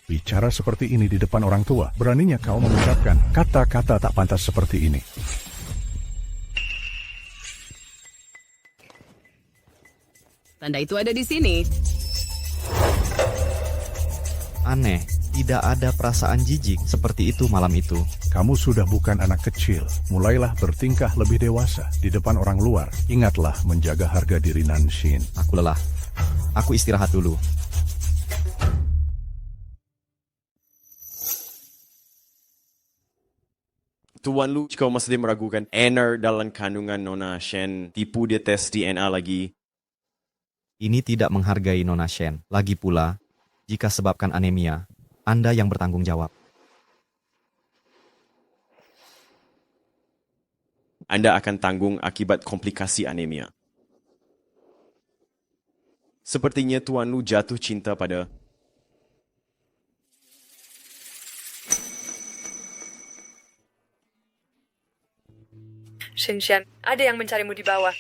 E: Bicara seperti ini di depan orang tua, beraninya kau mengucapkan kata-kata tak pantas seperti ini.
I: Tanda itu ada di sini.
A: Aneh, Tidak ada perasaan jijik seperti itu malam itu.
E: Kamu sudah bukan anak kecil. Mulailah bertingkah lebih dewasa di depan orang luar. Ingatlah menjaga harga diri Nanshin.
A: Aku lelah. Aku istirahat dulu.
D: Tuan Lu, kau masih meragukan Ener dalam kandungan Nona Shen, tipu dia tes DNA lagi.
A: Ini tidak menghargai Nona Shen. Lagi pula, jika sebabkan anemia, Anda yang bertanggung jawab.
D: Anda akan tanggung akibat komplikasi anemia. Sepertinya Tuan Lu jatuh cinta pada
J: Shinshan, ada yang mencarimu di bawah.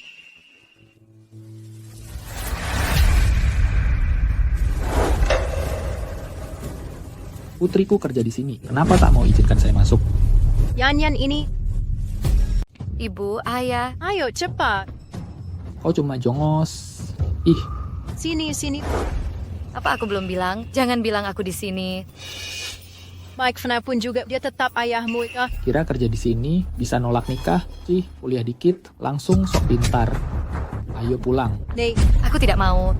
O: Putriku kerja di sini. Kenapa tak mau izinkan saya masuk?
J: Yan ini.
B: Ibu, ayah.
J: Ayo, cepat.
O: Kau cuma jongos. Ih,
J: Sini.
B: Apa aku belum bilang? Jangan bilang aku di sini.
J: Mike Fna pun juga dia tetap ayahmu ya.
O: kira kerja di sini bisa nolak nikah? Cih, kuliah dikit, langsung sok pintar. Ayo pulang.
J: Nek,
B: Aku tidak mau.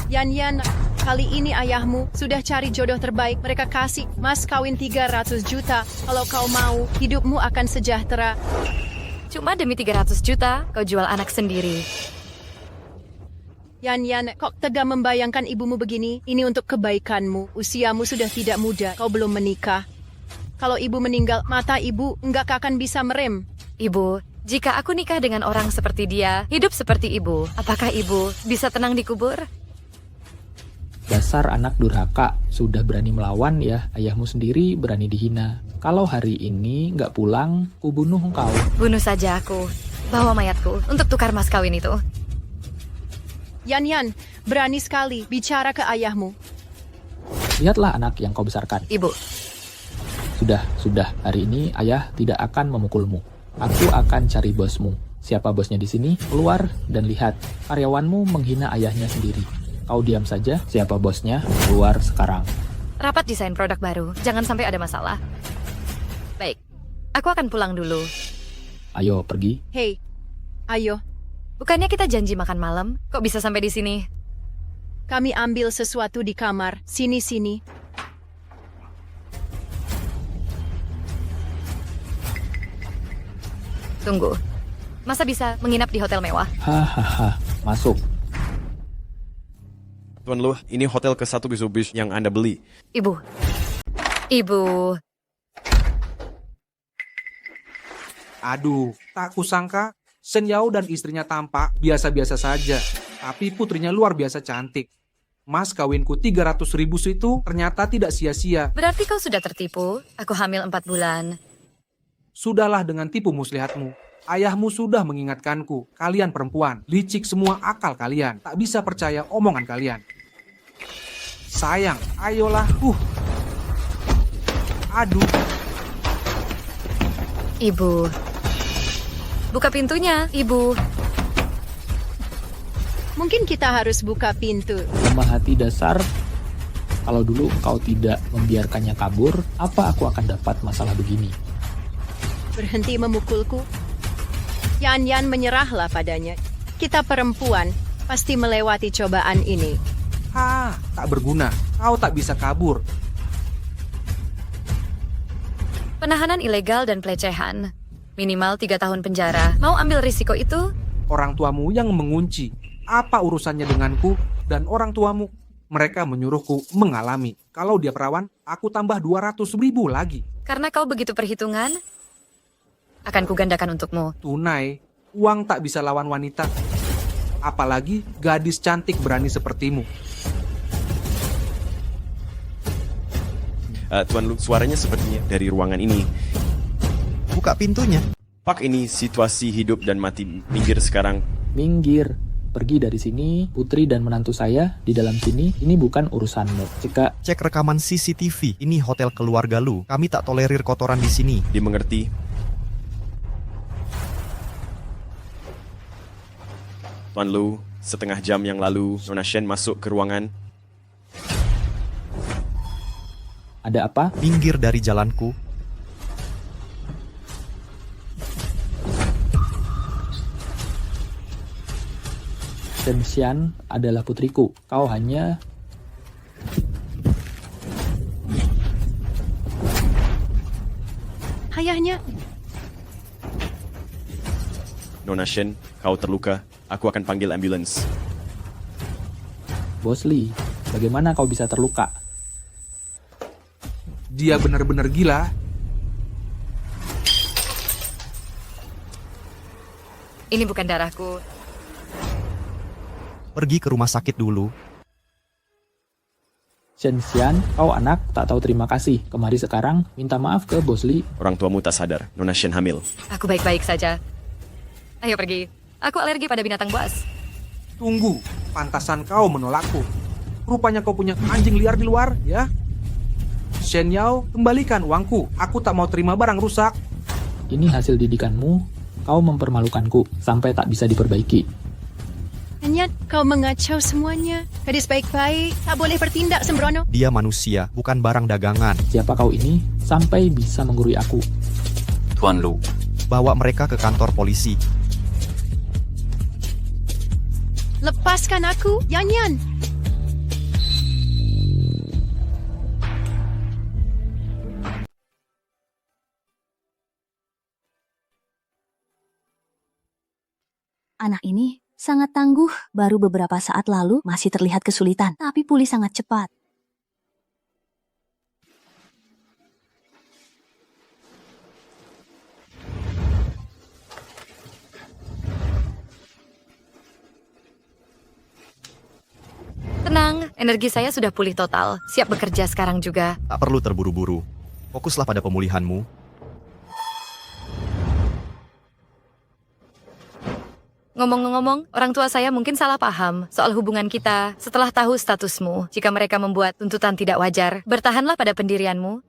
J: Yan, kali ini ayahmu sudah cari jodoh terbaik. Mereka kasih mas kawin 300 juta. Kalau kau mau, hidupmu akan sejahtera.
B: Cuma demi 300 juta, kau jual anak sendiri.
J: Yan, kok tega membayangkan ibumu begini? Ini untuk kebaikanmu. Usiamu sudah tidak muda, kau belum menikah. Kalau ibu meninggal, mata ibu enggak akan bisa merem.
B: Ibu, jika aku nikah dengan orang seperti dia, hidup seperti ibu, apakah ibu bisa tenang dikubur?
O: Dasar anak durhaka, sudah berani melawan ya, ayahmu sendiri berani dihina. Kalau hari ini nggak pulang, ku bunuh engkau.
B: Bunuh saja aku. Bawa mayatku untuk tukar mas kawin itu.
J: Yan, berani sekali bicara ke ayahmu.
O: Lihatlah anak yang kau besarkan.
B: Ibu.
O: Sudah, hari ini ayah tidak akan memukulmu. Aku akan cari bosmu. Siapa bosnya di sini? Keluar dan lihat. Karyawanmu menghina ayahnya sendiri. Kau diam saja, siapa bosnya? Keluar sekarang.
B: Rapat desain produk baru, jangan sampai ada masalah. Baik, aku akan pulang dulu.
O: Ayo, pergi.
J: Hei, ayo.
B: Bukannya kita janji makan malam? Kok bisa sampai di sini?
J: Kami ambil sesuatu di kamar. Sini.
B: Tunggu. Masa bisa menginap di hotel mewah?
O: Hahaha, masuk.
D: Tuan Lu, ini hotel ke-1 bis yang Anda beli.
B: Ibu.
O: Aduh, tak kusangka Shen Yao dan istrinya tampak biasa-biasa saja. Tapi putrinya luar biasa cantik. Mas kawinku 300 ribu itu ternyata tidak sia-sia.
B: Berarti kau sudah tertipu? Aku hamil 4 bulan.
O: Sudahlah dengan tipu muslihatmu. Ayahmu sudah mengingatkanku. Kalian perempuan, licik semua akal kalian. Tak bisa percaya omongan kalian. Sayang, ayolah. Aduh.
B: Ibu. Buka pintunya, Ibu.
J: Mungkin kita harus buka pintu.
O: Lemah hati dasar. Kalau dulu kau tidak membiarkannya kabur, apa aku akan dapat masalah begini?
J: Berhenti memukulku. Yan, menyerahlah padanya. Kita perempuan pasti melewati cobaan ini.
O: Tak berguna. Kau tak bisa kabur.
B: Penahanan ilegal dan pelecehan. Minimal 3 tahun penjara. Mau ambil risiko itu?
O: Orang tuamu yang mengunci. Apa urusannya denganku dan orang tuamu? Mereka menyuruhku mengalami. Kalau dia perawan, aku tambah 200 ribu lagi.
B: Karena kau begitu perhitungan, akan kugandakan untukmu.
O: Tunai, uang tak bisa lawan wanita. Apalagi gadis cantik berani sepertimu.
D: Tuan Lu, suaranya sepertinya dari ruangan ini.
A: Buka pintunya.
D: Pak, ini situasi hidup dan mati. Minggir sekarang.
O: Minggir. Pergi dari sini, putri dan menantu saya di dalam sini. Ini bukan urusanmu.
A: Cek rekaman CCTV. Ini hotel keluarga Lu. Kami tak tolerir kotoran di sini.
D: Dimengerti. Tuan Lu, setengah jam yang lalu, Nona Shen masuk ke ruangan.
O: Ada apa?
A: Minggir dari jalanku.
O: Shen Xian adalah putriku. Kau hanya...
J: Ayahnya,
D: Nona Shen, kau terluka. Aku akan panggil ambulans.
O: Bos Lee, bagaimana kau bisa terluka?
R: Dia benar-benar gila.
B: Ini bukan darahku.
A: Pergi ke rumah sakit dulu.
O: Shen Xian, kau anak tak tahu terima kasih. Kemari sekarang, minta maaf ke Bos Lee.
D: Orang tuamu tak sadar, Nona Shen hamil.
B: Aku baik-baik saja. Ayo pergi. Aku alergi pada binatang buas.
R: Tunggu, pantasan kau menolakku. Rupanya kau punya anjing liar di luar, ya? Shen Yao, kembalikan uangku. Aku tak mau terima barang rusak.
O: Ini hasil didikanmu. Kau mempermalukanku sampai tak bisa diperbaiki.
J: Hanya kau mengacau semuanya. Gadis baik-baik, tak boleh bertindak sembrono.
A: Dia manusia, bukan barang dagangan.
O: Siapa kau ini sampai bisa menggurui aku?
F: Tuan Lu.
A: Bawa mereka ke kantor polisi.
J: Lepaskan aku, Yan Yan.
L: Anak ini sangat tangguh, baru beberapa saat lalu masih terlihat kesulitan, tapi pulih sangat cepat.
B: Tenang, energi saya sudah pulih total. Siap bekerja sekarang juga.
A: Tak perlu terburu-buru. Fokuslah pada pemulihanmu.
B: Ngomong-ngomong, orang tua saya mungkin salah paham soal hubungan kita setelah tahu statusmu. Jika mereka membuat tuntutan tidak wajar, bertahanlah pada pendirianmu.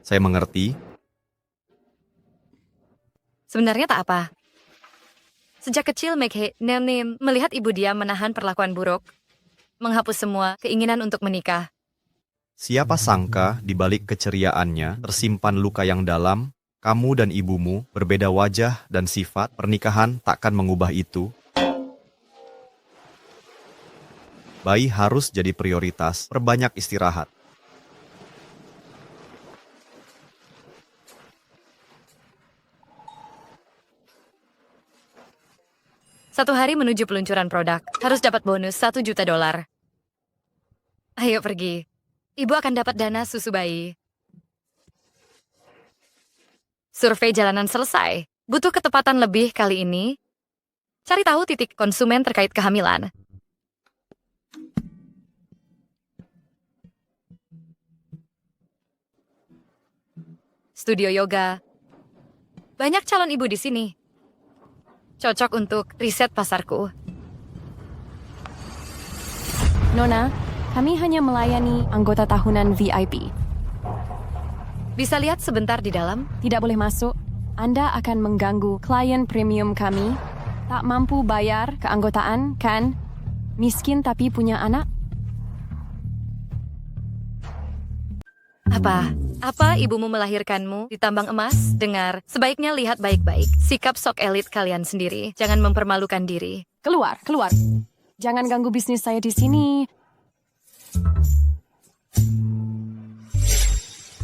A: Saya mengerti.
B: Sebenarnya tak apa. Sejak kecil, Meghe Nenem melihat ibu dia menahan perlakuan buruk, menghapus semua keinginan untuk menikah.
A: Siapa sangka di balik keceriaannya tersimpan luka yang dalam. Kamu dan ibumu berbeda wajah dan sifat, pernikahan takkan mengubah itu. Bayi harus jadi prioritas, perbanyak istirahat.
B: Satu hari menuju peluncuran produk, harus dapat bonus $1 juta. Ayo pergi. Ibu akan dapat dana susu bayi. Survei jalanan selesai. Butuh ketepatan lebih kali ini. Cari tahu titik konsumen terkait kehamilan. Studio yoga. Banyak calon ibu di sini. Cocok untuk riset pasarku.
S: Nona, kami hanya melayani anggota tahunan VIP.
B: Bisa lihat sebentar di dalam?
S: Tidak boleh masuk. Anda akan mengganggu klien premium kami. Tak mampu bayar keanggotaan, kan? Miskin tapi punya anak?
B: Apa ibumu melahirkanmu di tambang emas? Dengar, sebaiknya lihat baik-baik. Sikap sok elit kalian sendiri. Jangan mempermalukan diri.
S: Keluar. Jangan ganggu bisnis saya di sini.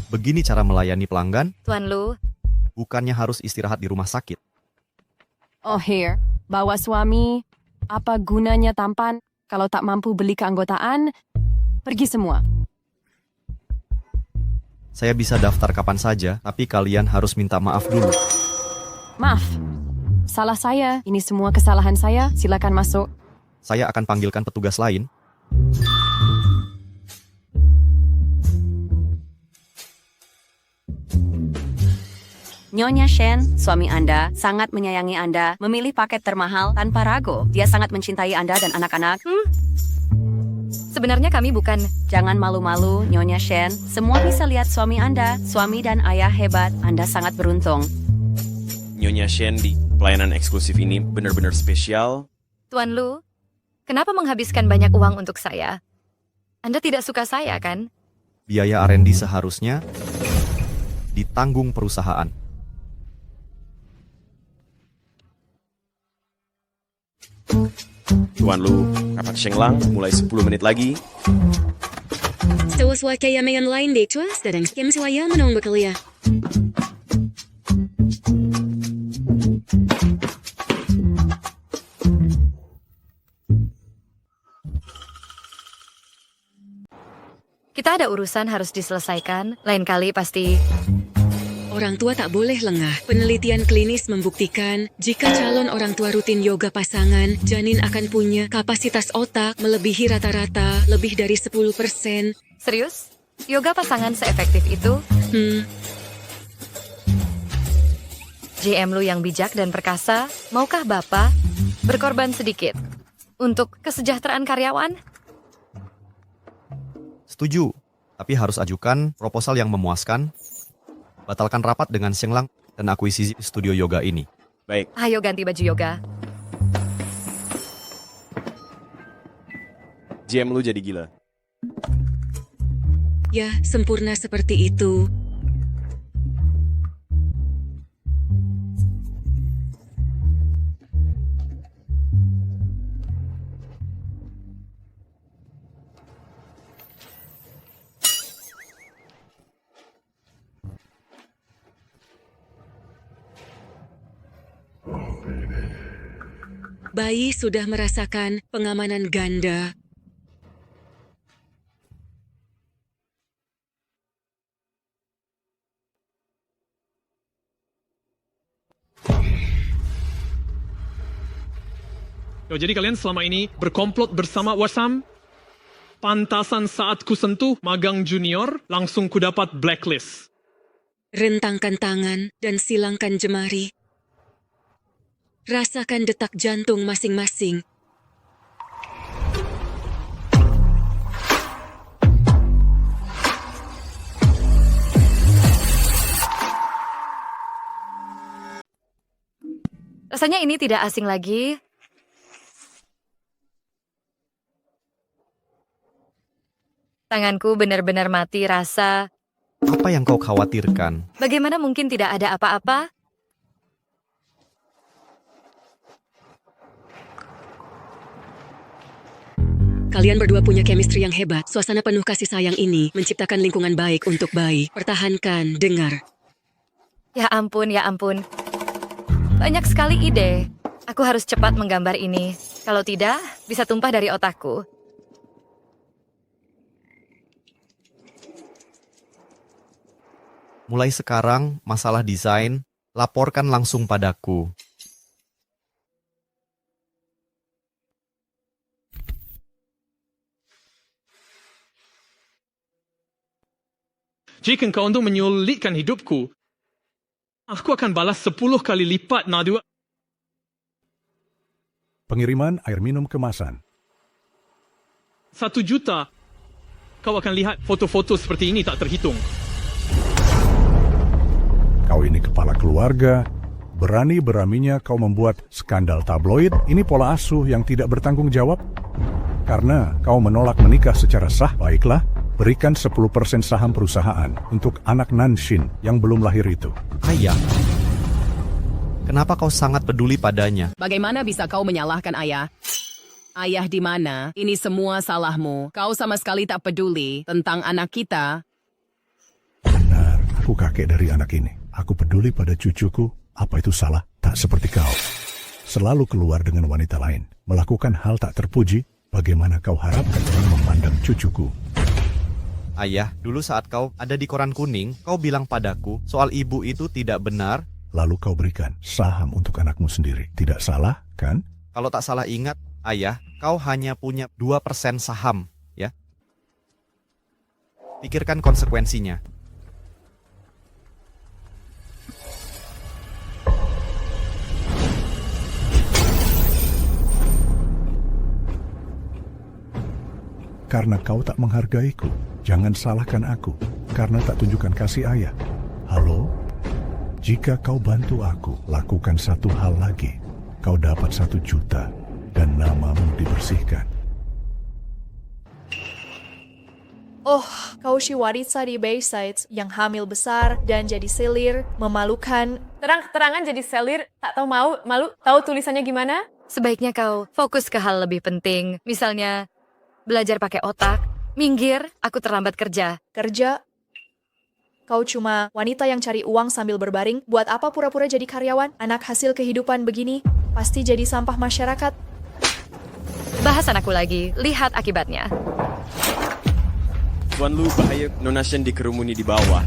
A: Begini cara melayani pelanggan?
B: Tuan Lu.
A: Bukannya harus istirahat di rumah sakit.
S: Oh here, bawa suami. Apa gunanya tampan? Kalau tak mampu beli keanggotaan, pergi semua.
A: Saya bisa daftar kapan saja, tapi kalian harus minta maaf dulu.
S: Maaf, salah saya. Ini semua kesalahan saya. Silakan masuk.
A: Saya akan panggilkan petugas lain.
T: Nyonya Shen, suami Anda, sangat menyayangi Anda, memilih paket termahal tanpa ragu. Dia sangat mencintai Anda dan anak-anak.
B: Sebenarnya kami bukan...
T: Jangan malu-malu, Nyonya Shen. Semua bisa lihat suami Anda. Suami dan ayah hebat. Anda sangat beruntung.
D: Nyonya Shen di pelayanan eksklusif ini benar-benar spesial.
B: Tuan Lu, kenapa menghabiskan banyak uang untuk saya? Anda tidak suka saya, kan?
A: Biaya R&D seharusnya ditanggung perusahaan.
D: Tuan Lu, rapat Shenglang mulai 10 menit lagi.
U: Sewas wakaya mayan lain dek cuas dadang skem swaya menong bekerja.
B: Kita ada urusan harus diselesaikan. Lain kali pasti.
U: Orang tua tak boleh lengah. Penelitian klinis membuktikan jika calon orang tua rutin yoga pasangan, janin akan punya kapasitas otak melebihi rata-rata lebih dari 10%.
B: Serius? Yoga pasangan seefektif itu? GM lu yang bijak dan perkasa, maukah Bapak berkorban sedikit untuk kesejahteraan karyawan?
A: Setuju, tapi harus ajukan proposal yang memuaskan. Batalkan rapat dengan Shenglang dan akuisisi studio yoga ini.
D: Baik.
B: Ayo ganti baju yoga.
D: GM lu jadi gila.
U: Ya, sempurna seperti itu. Bayi sudah merasakan pengamanan ganda.
K: Jadi kalian selama ini berkomplot bersama Wasam? Pantasan saat ku sentuh magang junior, langsung ku dapat blacklist.
U: Rentangkan tangan dan silangkan jemari. Rasakan detak jantung masing-masing.
B: Rasanya ini tidak asing lagi. Tanganku benar-benar mati rasa.
A: Apa yang kau khawatirkan?
B: Bagaimana mungkin tidak ada apa-apa?
U: Kalian berdua punya chemistry yang hebat. Suasana penuh kasih sayang ini menciptakan lingkungan baik untuk bayi. Pertahankan, dengar.
B: Ya ampun, ya ampun. Banyak sekali ide. Aku harus cepat menggambar ini. Kalau tidak, bisa tumpah dari otakku.
A: Mulai sekarang, masalah desain, laporkan langsung padaku.
K: Jika engkau untuk menyulitkan hidupku, aku akan balas 10 kali lipat, Nadwa.
E: Pengiriman air minum kemasan.
K: 1 juta. Kau akan lihat foto-foto seperti ini tak terhitung.
E: Kau ini kepala keluarga, berani-beraninya kau membuat skandal tabloid. Ini pola asuh yang tidak bertanggung jawab. Karena kau menolak menikah secara sah, baiklah, berikan 10% saham perusahaan untuk anak Nanshin yang belum lahir itu.
A: Ayah, kenapa kau sangat peduli padanya?
I: Bagaimana bisa kau menyalahkan ayah? Ayah di mana? Ini semua salahmu. Kau sama sekali tak peduli tentang anak kita.
E: Benar, aku kakek dari anak ini. Aku peduli pada cucuku. Apa itu salah? Tak seperti kau. Selalu keluar dengan wanita lain. Melakukan hal tak terpuji. Bagaimana kau harapkan orang memandang cucuku?
A: Ayah, dulu saat kau ada di koran kuning, kau bilang padaku soal ibu itu tidak benar.
E: Lalu kau berikan saham untuk anakmu sendiri. Tidak salah, kan?
A: Kalau tak salah ingat, ayah, kau hanya punya 2% saham, ya? Pikirkan konsekuensinya.
E: Karena kau tak menghargaiku. Jangan salahkan aku, karena tak tunjukkan kasih ayah. Halo? Jika kau bantu aku, lakukan satu hal lagi. Kau dapat 1 juta, dan namamu dibersihkan.
H: Oh, kau si wanita di Bayside yang hamil besar dan jadi selir, memalukan.
G: Terang-terangan jadi selir, tak tahu malu, tahu tulisannya gimana?
B: Sebaiknya kau fokus ke hal lebih penting. Misalnya, belajar pakai otak. Minggir, aku terlambat kerja.
H: Kerja? Kau cuma wanita yang cari uang sambil berbaring. Buat apa pura-pura jadi karyawan? Anak hasil kehidupan begini, pasti jadi sampah masyarakat.
B: Bahas anakku lagi, lihat akibatnya.
D: Tuan Lu, bahaya Nona Shen dikerumuni di bawah.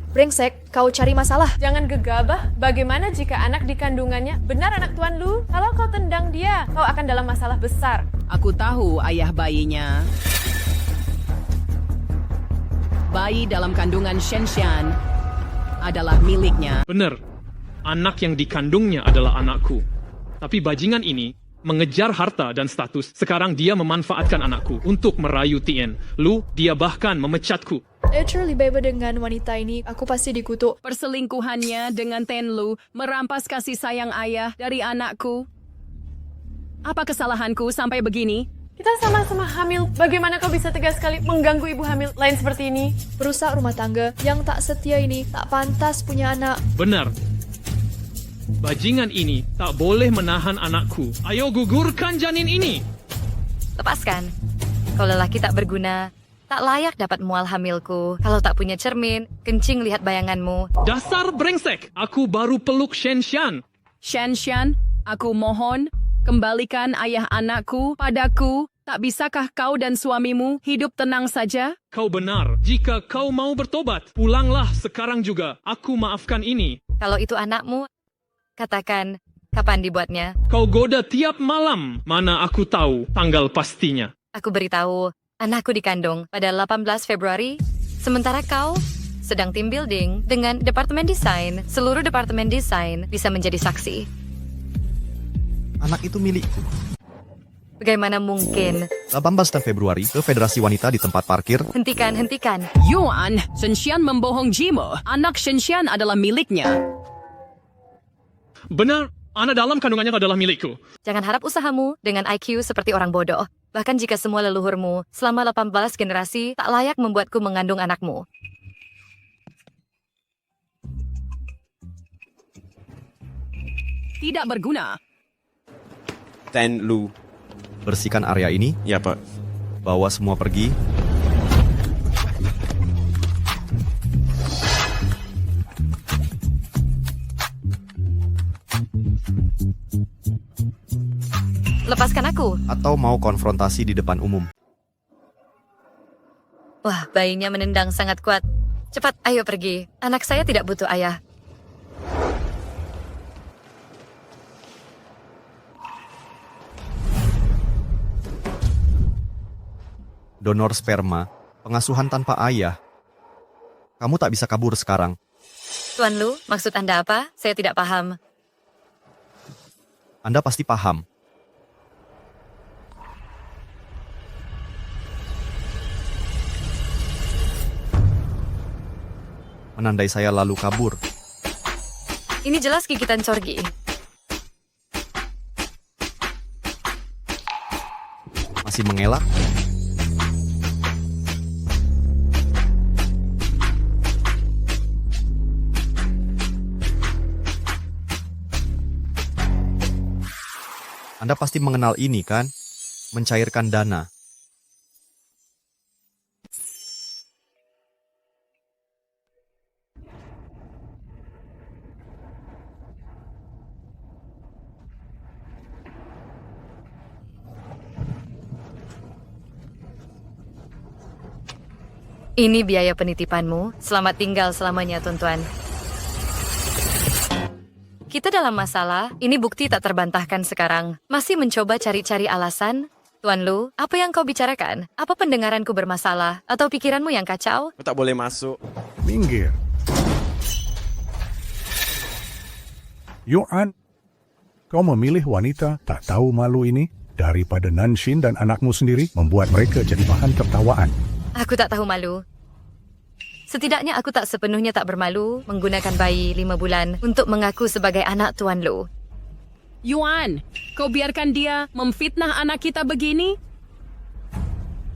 H: Brengsek, kau cari masalah.
G: Jangan gegabah. Bagaimana jika anak di kandungannya benar anak Tuan Lu? Kalau kau tendang dia, kau akan dalam masalah besar.
I: Aku tahu ayah bayinya. Bayi dalam kandungan Shenshan adalah miliknya.
K: Benar, anak yang dikandungnya adalah anakku. Tapi bajingan ini mengejar harta dan status. Sekarang dia memanfaatkan anakku untuk merayu Tien. Lu, dia bahkan memecatku.
H: Literally beba dengan wanita ini, aku pasti dikutuk.
I: Perselingkuhannya dengan Tenlu merampas kasih sayang ayah dari anakku. Apa kesalahanku sampai begini?
G: Kita sama-sama hamil. Bagaimana kau bisa tegas sekali mengganggu ibu hamil lain seperti ini?
H: Perusak rumah tangga yang tak setia ini tak pantas punya anak.
K: Benar. Bajingan ini tak boleh menahan anakku. Ayo gugurkan janin ini.
B: Lepaskan. Kau lelaki tak berguna. Tak layak dapat mual hamilku. Kalau tak punya cermin, kencing lihat bayanganmu.
K: Dasar brengsek. Aku baru peluk Shenshan.
I: Shenshan, aku mohon, kembalikan ayah anakku padaku. Tak bisakah kau dan suamimu hidup tenang saja?
K: Kau benar. Jika kau mau bertobat, pulanglah sekarang juga. Aku maafkan ini.
B: Kalau itu anakmu, katakan kapan dibuatnya.
K: Kau goda tiap malam. Mana aku tahu tanggal pastinya.
B: Aku beritahu, anakku dikandung pada 18 Februari. Sementara kau sedang team building dengan Departemen Desain. Seluruh Departemen Desain bisa menjadi saksi.
A: Anak itu milikku.
B: Bagaimana mungkin?
A: 18 Februari ke Federasi Wanita di tempat parkir.
B: Hentikan.
I: Yuan, Shenshan membohong Jimo. Anak Shenshan adalah miliknya.
K: Benar, anak dalam kandungannya adalah milikku.
B: Jangan harap usahamu dengan IQ seperti orang bodoh. Bahkan jika semua leluhurmu selama 18 generasi tak layak membuatku mengandung anakmu.
I: Tidak berguna.
D: Ten Lu.
A: Bersihkan area ini.
D: Ya, Pak.
A: Bawa semua pergi.
B: Lepaskan aku.
A: Atau mau konfrontasi di depan umum.
B: Wah, bayinya menendang sangat kuat. Cepat, ayo pergi. Anak saya tidak butuh ayah.
A: Donor sperma, pengasuhan tanpa ayah. Kamu tak bisa kabur sekarang.
B: Tuan Lu, maksud Anda apa? Saya tidak paham.
A: Anda pasti paham. Menandai saya lalu kabur.
B: Ini jelas gigitan corgi.
A: Masih mengelak? Anda pasti mengenal ini, kan? Mencairkan dana.
B: Ini biaya penitipanmu. Selamat tinggal selamanya, tuan-tuan. Kita dalam masalah, ini bukti tak terbantahkan sekarang. Masih mencoba cari-cari alasan? Tuan Lu, apa yang kau bicarakan? Apa pendengaranku bermasalah? Atau pikiranmu yang kacau?
D: Kau tak boleh masuk.
E: Minggir. Yuan, kau memilih wanita tak tahu malu ini daripada Nanshin dan anakmu sendiri membuat mereka jadi bahan tertawaan.
B: Aku tak tahu malu. Setidaknya aku tak sepenuhnya tak bermalu menggunakan bayi 5 bulan untuk mengaku sebagai anak Tuan Lu.
I: Yuan, kau biarkan dia memfitnah anak kita begini?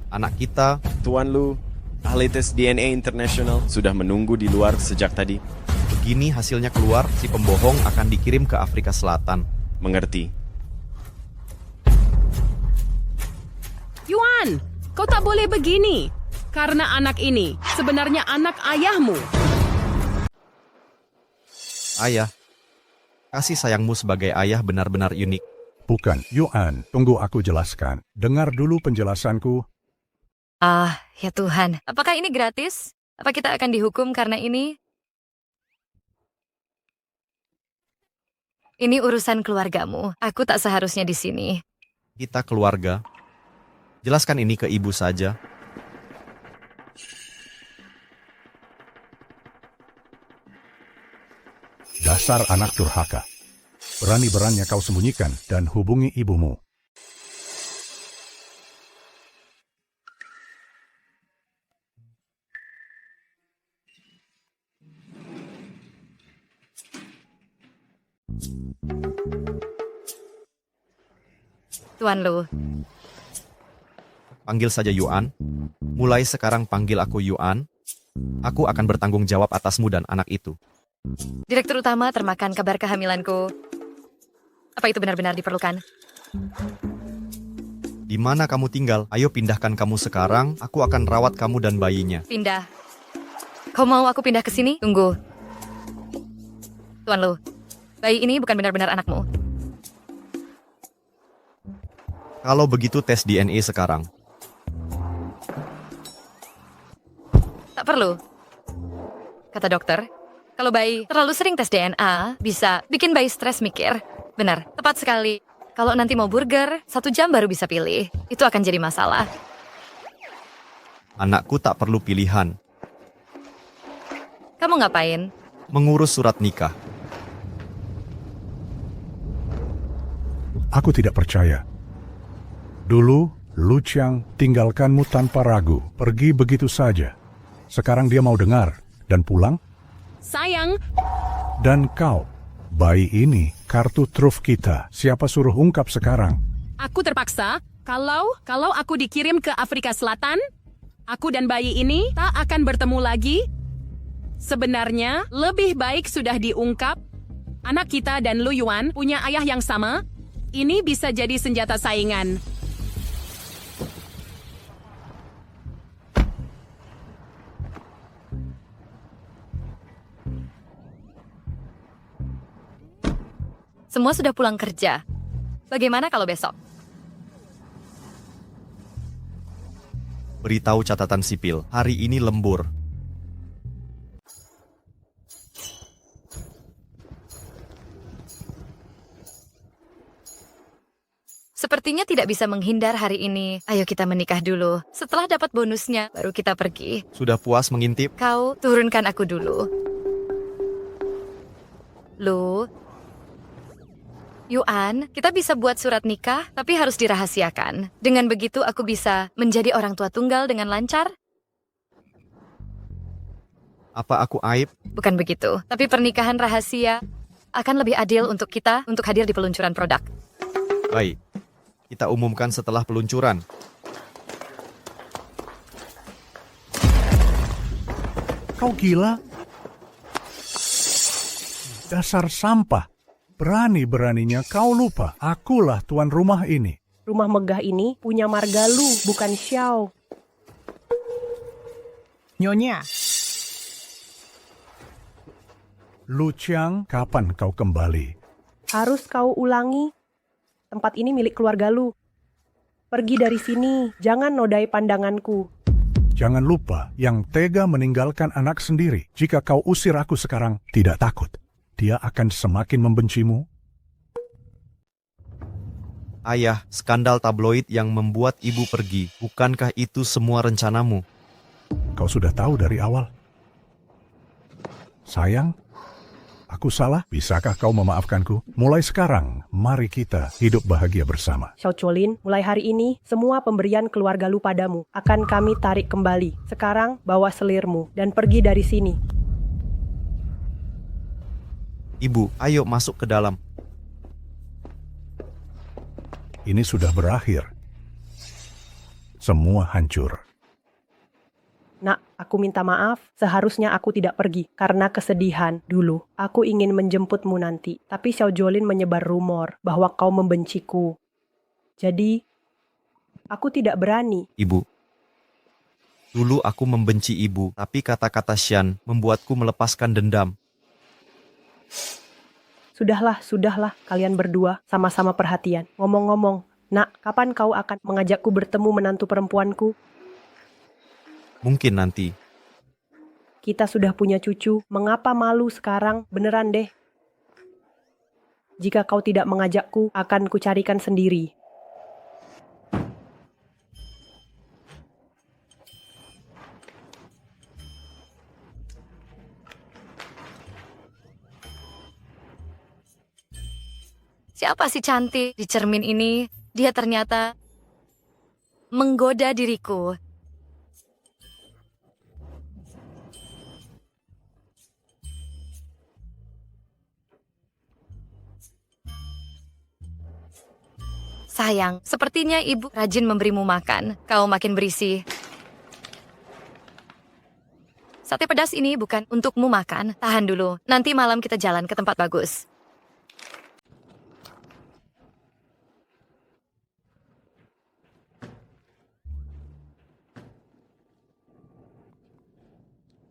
A: Anak kita,
D: Tuan Lu, ahli tes DNA internasional, sudah menunggu di luar sejak tadi.
A: begini hasilnya keluar, si pembohong akan dikirim ke Afrika Selatan.
D: Mengerti.
I: Yuan, kau tak boleh begini. Karena anak ini sebenarnya anak ayahmu.
A: Ayah, kasih sayangmu sebagai ayah benar-benar unik.
E: Bukan, Yuan, tunggu aku jelaskan. Dengar dulu penjelasanku.
B: Ah, ya Tuhan. Apakah ini gratis? Apa kita akan dihukum karena ini? Ini urusan keluargamu. Aku tak seharusnya di sini.
A: Kita keluarga. Jelaskan ini ke ibu saja.
E: Dasar anak durhaka. Berani-beraninya kau sembunyikan dan hubungi ibumu.
B: Tuan Lu,
A: Panggil saja Yuan. Mulai sekarang panggil aku Yuan. Aku akan bertanggung jawab atasmu dan anak itu.
B: Direktur Utama termakan kabar kehamilanku. Apa itu benar-benar diperlukan?
A: Di mana kamu tinggal? Ayo pindahkan kamu sekarang. Aku akan rawat kamu dan bayinya.
B: Pindah. Kau mau aku pindah ke sini? Tunggu. Tuan Lu, bayi ini bukan benar-benar anakmu.
A: Kalau begitu tes DNA sekarang.
B: Tak perlu. Kata dokter, kalau bayi terlalu sering tes DNA, bisa bikin bayi stres mikir. Benar, tepat sekali. Kalau nanti mau burger, 1 jam baru bisa pilih. Itu akan jadi masalah.
A: Anakku tak perlu pilihan.
B: Kamu ngapain?
A: Mengurus surat nikah.
E: Aku tidak percaya. Dulu, Lu Qiang tinggalkanmu tanpa ragu, pergi begitu saja. Sekarang dia mau dengar dan pulang?
I: Sayang,
E: Dan kau, bayi ini kartu truf kita. Siapa suruh ungkap sekarang?
I: aku terpaksa. Kalau aku dikirim ke Afrika Selatan, aku dan bayi ini tak akan bertemu lagi. Sebenarnya, lebih baik sudah diungkap. Anak kita dan Lu Yuan punya ayah yang sama. Ini bisa jadi senjata saingan.
B: Semua sudah pulang kerja. Bagaimana kalau besok?
A: Beritahu catatan sipil, hari ini lembur.
B: Sepertinya tidak bisa menghindar hari ini. Ayo kita menikah dulu. Setelah dapat bonusnya, baru kita pergi.
A: Sudah puas mengintip?
B: Kau turunkan aku dulu. Lu, Yuan, kita bisa buat surat nikah, tapi harus dirahasiakan. Dengan begitu aku bisa menjadi orang tua tunggal dengan lancar.
A: Apa aku aib?
B: Bukan begitu, tapi pernikahan rahasia akan lebih adil untuk kita untuk hadir di peluncuran produk.
A: Baik, kita umumkan setelah peluncuran.
E: Kau gila? Dasar sampah. Berani-beraninya kau lupa, akulah tuan rumah ini.
P: Rumah megah ini punya marga Lu, bukan Xiao.
N: Nyonya,
E: Lu Qiang, kapan kau kembali?
P: Harus kau ulangi. Tempat ini milik keluarga Lu. Pergi dari sini, jangan nodai pandanganku.
E: Jangan lupa, yang tega meninggalkan anak sendiri. Jika kau usir aku sekarang, tidak takut. Dia akan semakin membencimu.
A: Ayah, skandal tabloid yang membuat ibu pergi. Bukankah itu semua rencanamu?
E: Kau sudah tahu dari awal. Sayang, aku salah. Bisakah kau memaafkanku? Mulai sekarang, mari kita hidup bahagia bersama.
P: Xiao Chuolin, mulai hari ini, semua pemberian keluarga Lu padamu akan kami tarik kembali. Sekarang, bawa selirmu dan pergi dari sini.
A: Ibu, ayo masuk ke dalam.
E: Ini sudah berakhir. semua hancur.
P: Nak, aku minta maaf. Seharusnya aku tidak pergi karena kesedihan dulu. Aku ingin menjemputmu nanti. Tapi Xiao Jolin menyebar rumor bahwa kau membenciku. Jadi, aku tidak berani.
A: Ibu. Dulu aku membenci ibu, tapi kata-kata Xian membuatku melepaskan dendam.
P: Sudahlah, kalian berdua sama-sama perhatian. Ngomong-ngomong, Nak, kapan kau akan mengajakku bertemu menantu perempuanku?
A: Mungkin nanti.
P: Kita sudah punya cucu, mengapa malu sekarang? Beneran deh. Jika kau tidak mengajakku, akan kucarikan sendiri.
B: Siapa si cantik di cermin ini? Dia ternyata menggoda diriku. Sayang, sepertinya ibu rajin memberimu makan. Kau makin berisi. Sate pedas ini bukan untukmu makan. Tahan dulu, nanti malam kita jalan ke tempat bagus.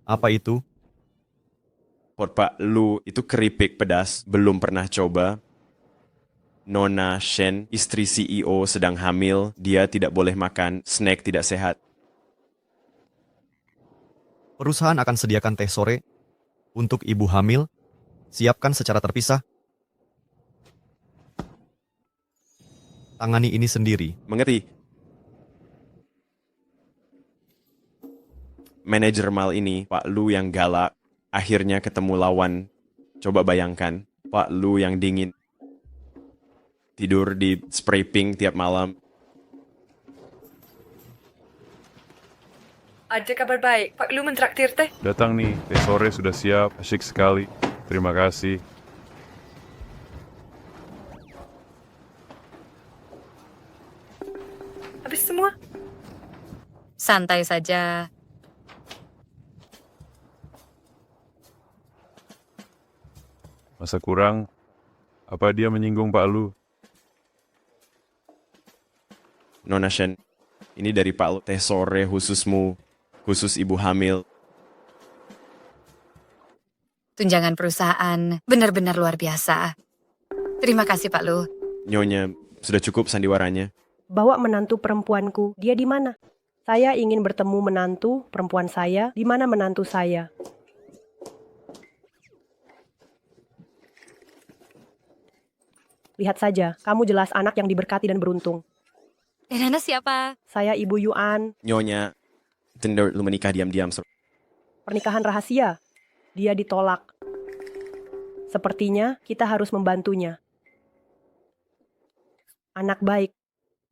A: Apa itu?
D: Pak Lu itu keripik pedas, belum pernah coba. Nona Shen, istri CEO sedang hamil, dia tidak boleh makan snack tidak sehat.
A: Perusahaan akan sediakan teh sore untuk ibu hamil. Siapkan secara terpisah. Tangani ini sendiri.
D: Mengerti? Manajer mal ini, Pak Lu yang galak, akhirnya ketemu lawan. Coba bayangkan, Pak Lu yang dingin. Tidur di spray pink tiap malam.
M: Ada kabar baik, Pak Lu mentraktir teh.
V: Datang nih, teh sore sudah siap, asyik sekali. Terima kasih.
M: Habis semua?
B: Santai saja.
V: Masa kurang? Apa dia menyinggung Pak Lu?
D: Nona Shen, ini dari Pak Lu, teh sore khususmu, khusus ibu hamil.
B: Tunjangan perusahaan benar-benar luar biasa. Terima kasih Pak Lu.
D: Nyonya, sudah cukup sandiwaranya.
P: Bawa menantu perempuanku, dia di mana? Saya ingin bertemu menantu perempuan saya, di mana menantu saya? Lihat saja, kamu jelas anak yang diberkati dan beruntung.
B: Dan Anda siapa?
P: Saya Ibu Yuan.
D: Nyonya, tender lu menikah diam-diam.
P: Pernikahan rahasia. Dia ditolak. Sepertinya kita harus membantunya. Anak baik,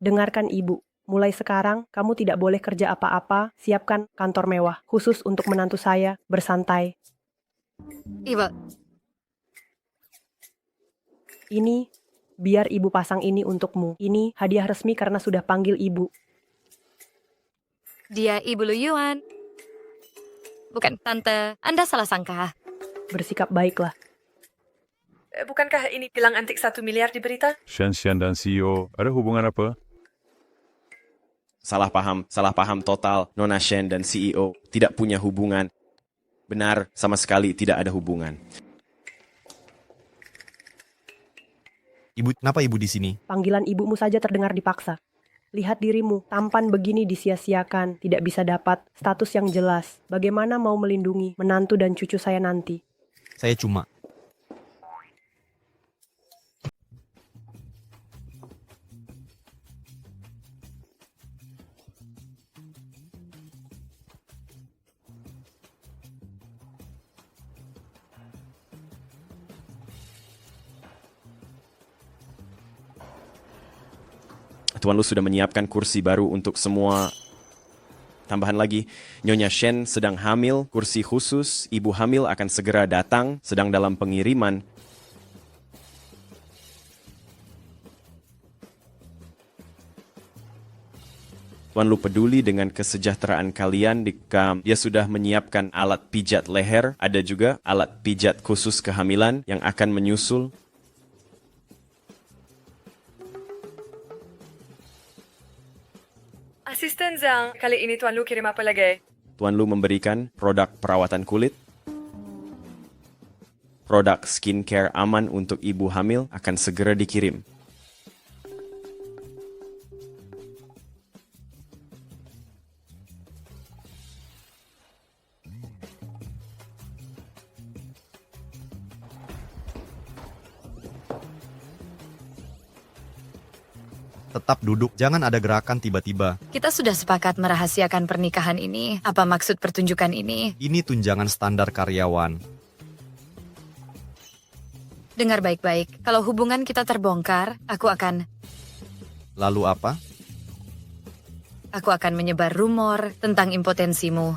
P: dengarkan ibu. Mulai sekarang, kamu tidak boleh kerja apa-apa. Siapkan kantor mewah, khusus untuk menantu saya, bersantai.
B: Ibu.
P: Ini, biar ibu pasang ini untukmu. Ini hadiah resmi karena sudah panggil ibu.
B: Dia Ibu Lu Yuan. Bukan tante, Anda salah sangka.
P: Bersikap baiklah.
M: Bukankah ini pilang antik 1 miliar di berita?
V: Shen dan CEO, ada hubungan apa?
D: Salah paham total. Nona Shen dan CEO tidak punya hubungan. Benar, sama sekali tidak ada hubungan.
A: Ibu, kenapa ibu di sini?
P: Panggilan ibumu saja terdengar dipaksa. Lihat dirimu, tampan begini disia-siakan, tidak bisa dapat status yang jelas. Bagaimana mau melindungi menantu dan cucu saya nanti?
A: Saya cuma...
D: Tuan Lu sudah menyiapkan kursi baru untuk semua. Tambahan lagi, Nyonya Shen sedang hamil, kursi khusus, ibu hamil akan segera datang, sedang dalam pengiriman. Tuan Lu peduli dengan kesejahteraan kalian dia sudah menyiapkan alat pijat leher, ada juga alat pijat khusus kehamilan yang akan menyusul.
M: Asisten Zhang, kali ini Tuan Lu kirim apa lagi?
D: Tuan Lu memberikan produk perawatan kulit, produk skincare aman untuk ibu hamil akan segera dikirim.
A: Tetap duduk, jangan ada gerakan tiba-tiba.
B: Kita sudah sepakat merahasiakan pernikahan ini. Apa maksud pertunjukan ini?
A: Ini tunjangan standar karyawan.
B: Dengar baik-baik, kalau hubungan kita terbongkar, aku akan...
A: Lalu apa?
B: Aku akan menyebar rumor tentang impotensimu.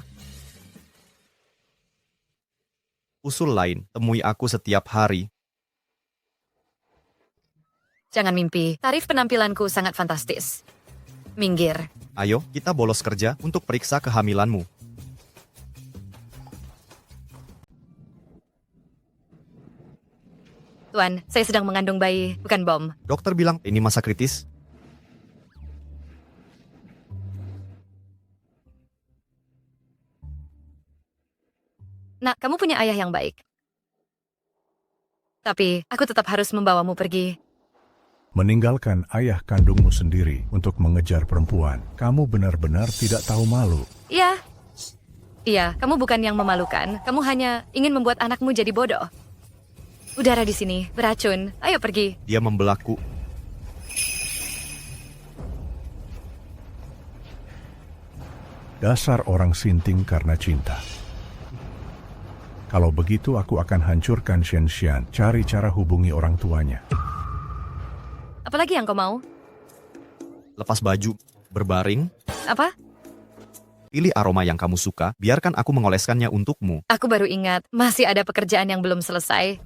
A: Usul lain, temui aku setiap hari.
B: Jangan mimpi, tarif penampilanku sangat fantastis. Minggir.
A: Ayo, kita bolos kerja untuk periksa kehamilanmu.
B: Tuan, saya sedang mengandung bayi, bukan bom.
A: Dokter bilang ini masa kritis.
B: Nak, kamu punya ayah yang baik. Tapi, aku tetap harus membawamu pergi.
E: Meninggalkan ayah kandungmu sendiri untuk mengejar perempuan. Kamu benar-benar tidak tahu malu.
B: Iya. Iya, kamu bukan yang memalukan. Kamu hanya ingin membuat anakmu jadi bodoh. Udara di sini beracun. Ayo pergi.
A: Dia membelakku.
E: Dasar orang sinting karena cinta. Kalau begitu aku akan hancurkan Shenxian. Cari cara hubungi orang tuanya.
B: Apalagi yang kau mau?
A: Lepas baju, berbaring.
B: Apa?
A: Pilih aroma yang kamu suka, biarkan aku mengoleskannya untukmu.
B: Aku baru ingat, masih ada pekerjaan yang belum selesai.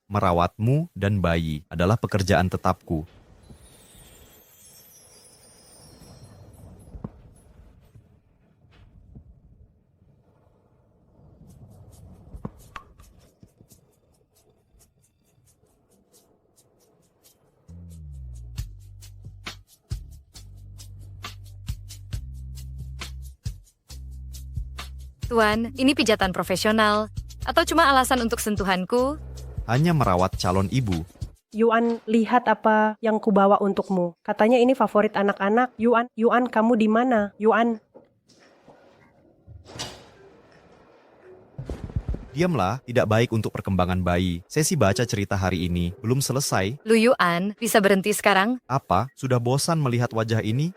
A: Merawatmu dan bayi adalah pekerjaan tetapku.
B: Tuan, ini pijatan profesional. Atau cuma alasan untuk sentuhanku?
A: Hanya merawat calon ibu.
P: Yuan, lihat apa yang kubawa untukmu. Katanya ini favorit anak-anak. Yuan, kamu di mana? Yuan.
A: Diamlah, tidak baik untuk perkembangan bayi. Sesi baca cerita hari ini belum selesai.
B: Lu Yuan, bisa berhenti sekarang?
A: Apa? Sudah bosan melihat wajah ini?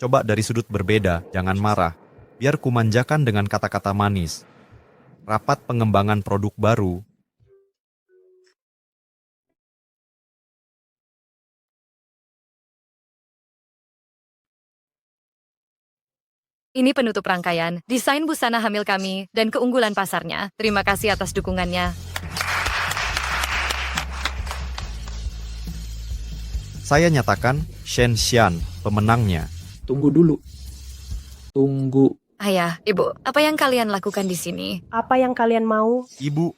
A: Coba dari sudut berbeda, jangan marah. Biar kumanjakan dengan kata-kata manis. Rapat pengembangan produk baru.
B: Ini penutup rangkaian, desain busana hamil kami, dan keunggulan pasarnya. Terima kasih atas dukungannya.
A: Saya nyatakan Shenxian pemenangnya.
O: Tunggu dulu. Tunggu.
B: Ayah, Ibu, apa yang kalian lakukan di sini?
P: Apa yang kalian mau?
A: Ibu.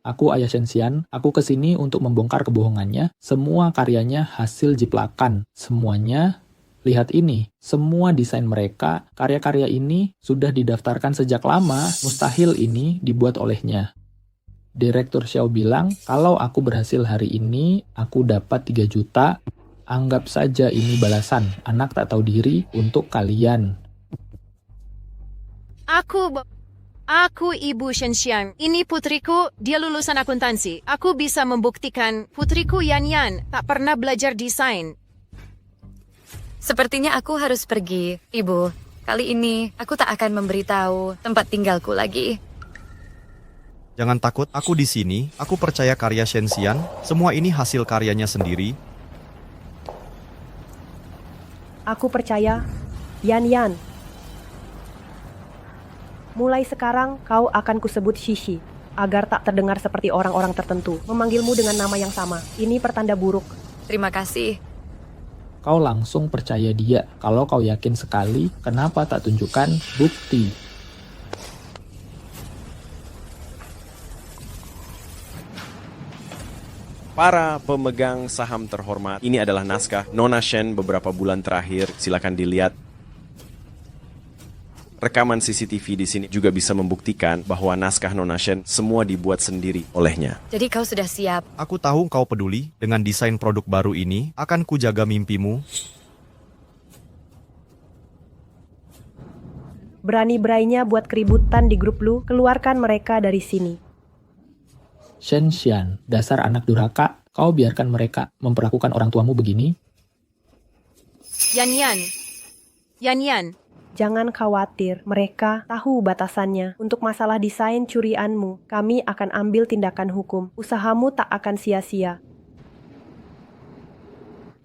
O: Aku Ayah Shenxian. Aku kesini untuk membongkar kebohongannya. Semua karyanya hasil jiplakan. Semuanya. Lihat ini. Semua desain mereka, karya-karya ini sudah didaftarkan sejak lama. Mustahil ini dibuat olehnya. Direktur Xiao bilang, kalau aku berhasil hari ini, aku dapat 3 juta. Anggap saja ini balasan anak tak tahu diri untuk kalian.
J: Aku Ibu Shenxian. Ini putriku, dia lulusan akuntansi. Aku bisa membuktikan putriku Yan tak pernah belajar desain.
B: Sepertinya aku harus pergi, Ibu. Kali ini aku tak akan memberitahu tempat tinggalku lagi.
A: Jangan takut, aku di sini. Aku percaya karya Shenxian. Semua ini hasil karyanya sendiri.
P: Aku percaya, Yan. Mulai sekarang kau akan kusebut Shishi, agar tak terdengar seperti orang-orang tertentu memanggilmu dengan nama yang sama. Ini pertanda buruk.
B: Terima kasih.
O: Kau langsung percaya dia. Kalau kau yakin sekali, kenapa tak tunjukkan bukti?
D: Para pemegang saham terhormat, ini adalah naskah Nona Shen beberapa bulan terakhir. Silakan dilihat. Rekaman CCTV di sini juga bisa membuktikan bahwa naskah Nona Shen semua dibuat sendiri olehnya.
B: Jadi kau sudah siap.
A: Aku tahu kau peduli dengan desain produk baru ini. Akan kujaga mimpimu.
P: Berani-beraninya buat keributan di grup lu, keluarkan mereka dari sini.
O: Shen Xian, dasar anak durhaka, kau biarkan mereka memperlakukan orang tuamu begini?
J: Yan Yan.
P: Jangan khawatir, mereka tahu batasannya. Untuk masalah desain curianmu, kami akan ambil tindakan hukum. Usahamu tak akan sia-sia.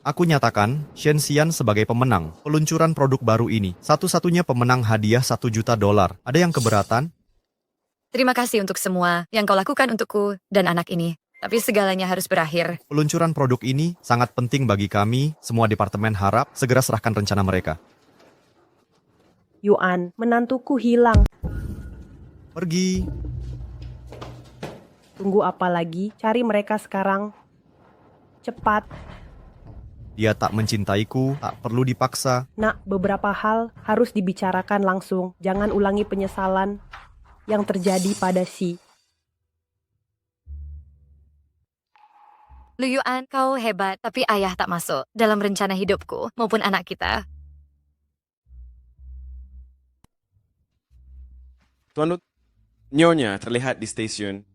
A: Aku nyatakan Shen Xian sebagai pemenang peluncuran produk baru ini. Satu-satunya pemenang hadiah $1 juta. Ada yang keberatan?
B: Terima kasih untuk semua yang kau lakukan untukku dan anak ini. Tapi segalanya harus berakhir.
A: Peluncuran produk ini sangat penting bagi kami. Semua departemen harap segera serahkan rencana mereka.
P: Yuan, menantuku hilang.
A: Pergi.
P: Tunggu apa lagi? Cari mereka sekarang. Cepat.
A: Dia tak mencintaiku, tak perlu dipaksa.
P: Nak, beberapa hal harus dibicarakan langsung. Jangan ulangi penyesalan yang terjadi pada si.
B: Lu Yuan, kau hebat, tapi ayah tak masuk dalam rencana hidupku maupun anak kita.
D: Tuan Lu, Nyonya terlihat di stasiun.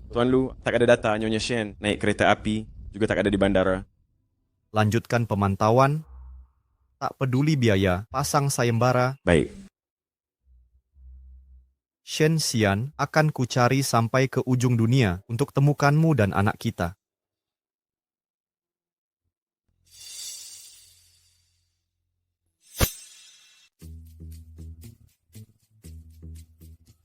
D: Tuan Lu, tak ada data Nyonya Shen naik kereta api, juga tak ada di bandara.
A: Lanjutkan pemantauan. Tak peduli biaya, pasang sayembara.
D: Baik.
A: Shen Xian akan kucari sampai ke ujung dunia untuk temukanmu dan anak kita.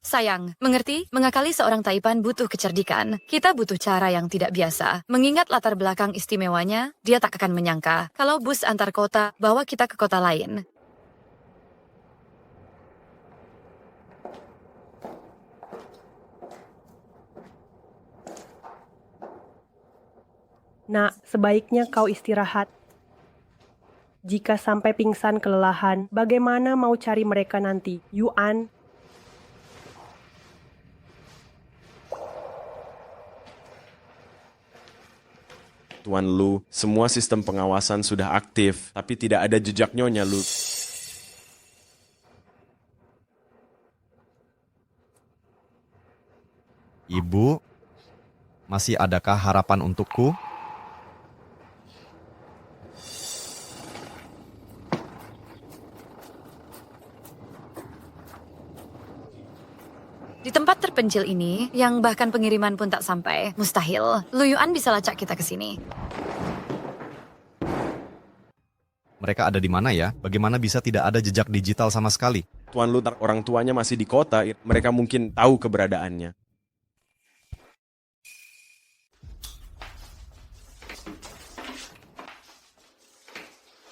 B: Sayang, mengerti? Mengakali seorang Taipan butuh kecerdikan. Kita butuh cara yang tidak biasa. Mengingat latar belakang istimewanya, dia tak akan menyangka kalau bus antar kota bawa kita ke kota lain.
P: Nak, sebaiknya kau istirahat. Jika sampai pingsan kelelahan, bagaimana mau cari mereka nanti? Yuan,
D: Tuan Lu, semua sistem pengawasan sudah aktif, tapi tidak ada jejak Nyonya Lu.
A: Ibu, masih adakah harapan untukku?
B: Di tempat terpencil ini, yang bahkan pengiriman pun tak sampai, mustahil. Lu Yuan bisa lacak kita ke sini.
A: Mereka ada di mana ya? Bagaimana bisa tidak ada jejak digital sama sekali?
D: Tuan Lu, orang tuanya masih di kota, mereka mungkin tahu keberadaannya.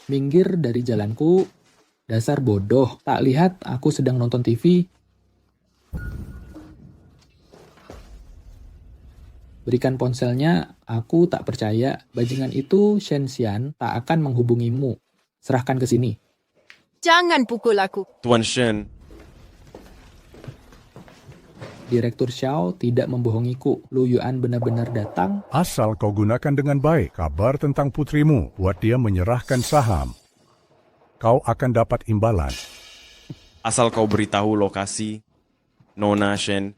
O: Minggir dari jalanku, dasar bodoh. Tak lihat aku sedang nonton TV. Berikan ponselnya, aku tak percaya. Bajingan itu, Shen Xian, tak akan menghubungimu. Serahkan ke sini.
J: Jangan pukul aku.
D: Tuan Shen.
O: Direktur Xiao tidak membohongiku. Lu Yuan benar-benar datang.
E: Asal kau gunakan dengan baik kabar tentang putrimu, buat dia menyerahkan saham. Kau akan dapat imbalan.
D: Asal kau beritahu lokasi, Nona Shen,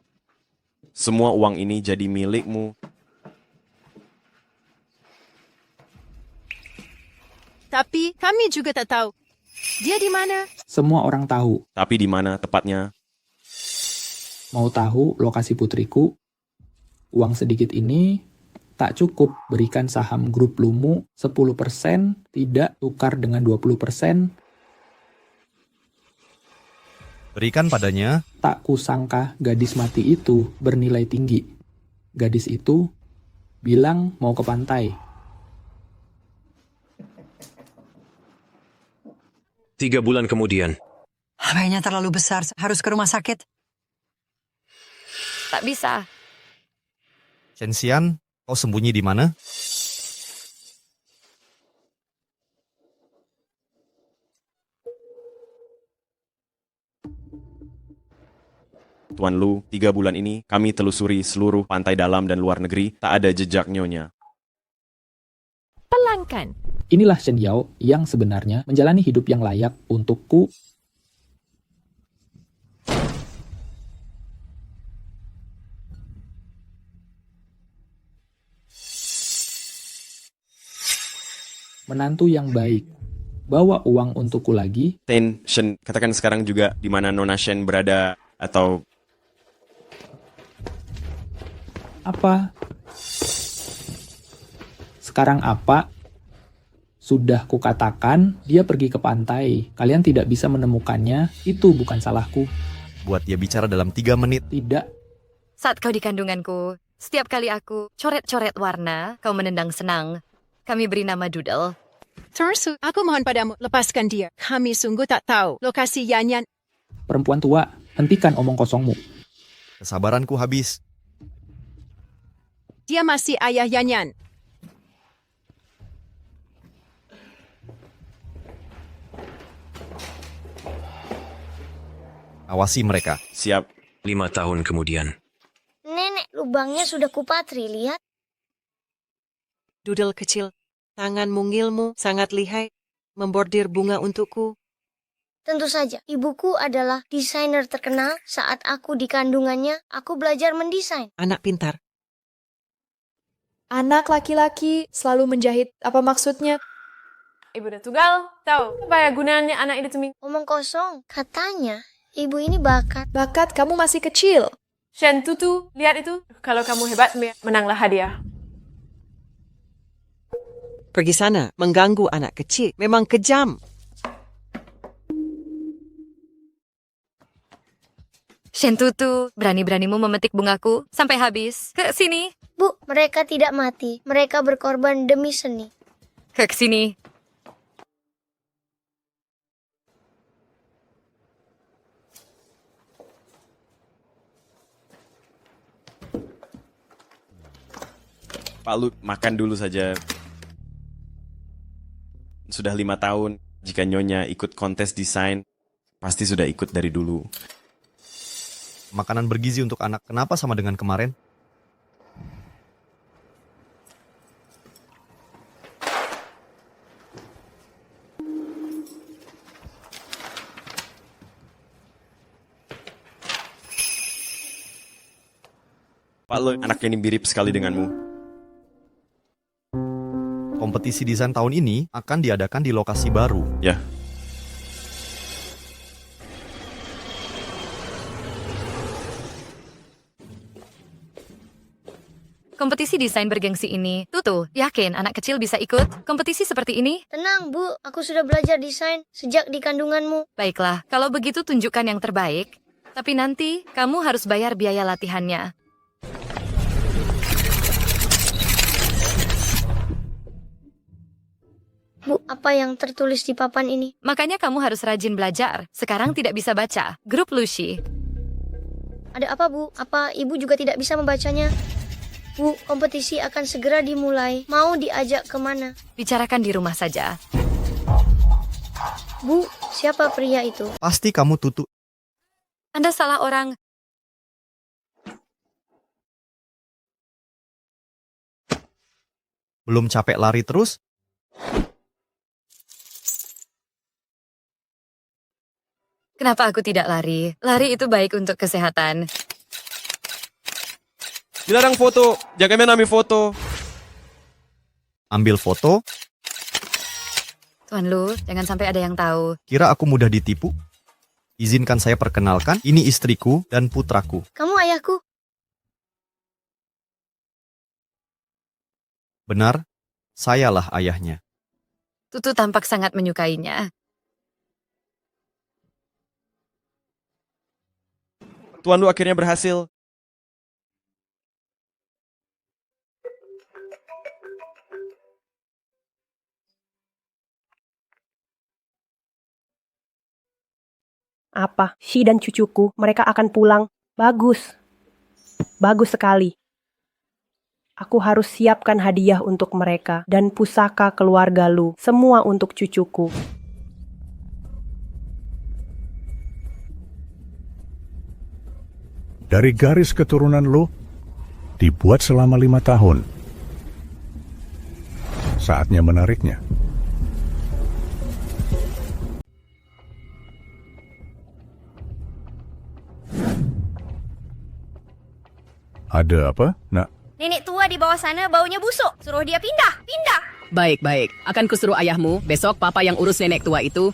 D: semua uang ini jadi milikmu.
J: Tapi kami juga tak tahu. Dia di mana?
O: Semua orang tahu.
D: Tapi di mana tepatnya?
O: Mau tahu lokasi putriku? Uang sedikit ini tak cukup. Berikan saham grup Lumu 10%, tidak tukar dengan 20%.
A: Berikan padanya.
O: Tak kusangka gadis mati itu bernilai tinggi. Gadis itu bilang mau ke pantai.
C: 3 bulan kemudian.
Q: Bayinya terlalu besar, harus ke rumah sakit.
B: Tak bisa.
A: Shenxian, kau sembunyi di mana?
D: Tuan Lu, 3 bulan ini kami telusuri seluruh pantai dalam dan luar negeri, tak ada jejak nyonya.
S: Pelangkan.
O: Inilah Shen Yao yang sebenarnya menjalani hidup yang layak untukku. Menantu yang baik. Bawa uang untukku lagi.
D: Ten, Shen, katakan sekarang juga di mana Nona Shen berada, atau...
O: Apa? Sekarang apa? Sudah kukatakan, dia pergi ke pantai. Kalian tidak bisa menemukannya, itu bukan salahku.
A: Buat dia bicara dalam 3 menit.
O: Tidak.
B: Saat kau di kandunganku, setiap kali aku coret-coret warna, kau menendang senang. Kami beri nama Doodle.
J: Tersu, aku mohon padamu, lepaskan dia. Kami sungguh tak tahu lokasi Yanyan.
O: Perempuan tua, hentikan omong kosongmu.
A: Kesabaranku habis.
J: Dia masih ayah Yanyan.
A: Awasi mereka.
D: Siap.
C: 5 tahun kemudian.
W: Nenek, lubangnya sudah kupatri, lihat.
X: Doodle kecil, tangan mungilmu sangat lihai, membordir bunga untukku.
W: Tentu saja, ibuku adalah desainer terkenal. Saat aku di kandungannya, aku belajar mendesain.
X: Anak pintar.
H: Anak laki-laki selalu menjahit. Apa maksudnya?
G: Ibu udah tunggal, tahu apa ya gunanya anak itu Ming?
W: Omong kosong, katanya ibu ini bakat.
H: Bakat, kamu masih kecil.
G: Shen Tutu, lihat itu. Kalau kamu hebat, menanglah hadiah.
X: Pergi sana, mengganggu anak kecil. Memang kejam.
B: Shen Tutu, berani-beranimu memetik bungaku sampai habis. Ke sini.
W: Bu, mereka tidak mati. Mereka berkorban demi seni.
B: Ke sini.
D: Pak Lu, makan dulu saja. Sudah 5 tahun, jika Nyonya ikut kontes desain, pasti sudah ikut dari dulu.
A: Makanan bergizi untuk anak, kenapa sama dengan kemarin?
D: Pak Lu, anaknya ini mirip sekali denganmu.
A: Kompetisi desain tahun ini akan diadakan di lokasi baru.
D: Ya.
B: Kompetisi desain bergengsi ini, Tutu, yakin anak kecil bisa ikut kompetisi seperti ini?
W: Tenang, Bu. Aku sudah belajar desain sejak di kandunganmu.
B: Baiklah, kalau begitu tunjukkan yang terbaik. Tapi nanti, kamu harus bayar biaya latihannya.
W: Bu, apa yang tertulis di papan ini?
B: Makanya kamu harus rajin belajar. Sekarang tidak bisa baca. Grup Lucy.
W: Ada apa, Bu? Apa Ibu juga tidak bisa membacanya? Bu, kompetisi akan segera dimulai. Mau diajak kemana?
B: Bicarakan di rumah saja.
W: Bu, siapa pria itu?
A: Pasti kamu Tutu.
B: Anda salah orang.
A: Belum capek lari terus?
B: Kenapa aku tidak lari? Lari itu baik untuk kesehatan.
D: Dilarang foto, jangan main ambil foto.
A: Ambil foto?
B: Tuan Lu, jangan sampai ada yang tahu.
A: Kira aku mudah ditipu? Izinkan saya perkenalkan, ini istriku dan putraku.
W: Kamu ayahku?
A: Benar, sayalah ayahnya.
B: Tutu tampak sangat menyukainya.
D: Tuan Lu akhirnya berhasil.
P: Apa? Shi dan cucuku, mereka akan pulang. Bagus. Bagus sekali. Aku harus siapkan hadiah untuk mereka dan pusaka keluarga Lu. Semua untuk cucuku.
E: Dari garis keturunan Lu, dibuat selama 5 tahun. Saatnya menariknya. Ada apa, Nak?
F: Nenek tua di bawah sana baunya busuk. Suruh dia pindah, pindah.
I: Baik, baik. Akan kusuruh ayahmu. Besok papa yang urus nenek tua itu.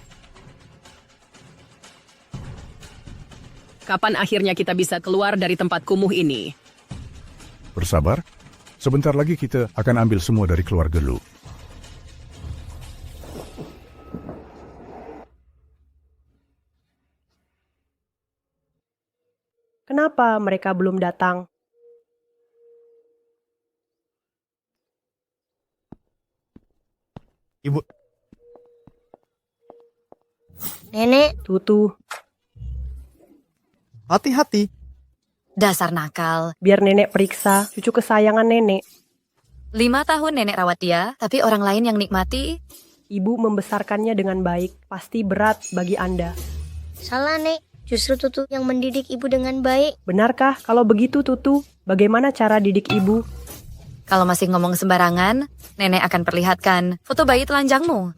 I: Kapan akhirnya kita bisa keluar dari tempat kumuh ini?
E: Bersabar. Sebentar lagi kita akan ambil semua dari keluarga Lu.
P: Kenapa mereka belum datang?
A: Ibu.
W: Nenek.
P: Tutu.
A: Hati-hati.
B: Dasar nakal.
P: Biar nenek periksa cucu kesayangan nenek.
B: 5 tahun nenek rawat dia, tapi orang lain yang nikmati.
P: Ibu membesarkannya dengan baik. Pasti berat bagi Anda.
W: Salah, Nek. Justru Tutu yang mendidik ibu dengan baik.
P: Benarkah kalau begitu, Tutu? Bagaimana cara didik ibu?
B: Kalau masih ngomong sembarangan, nenek akan perlihatkan foto bayi telanjangmu.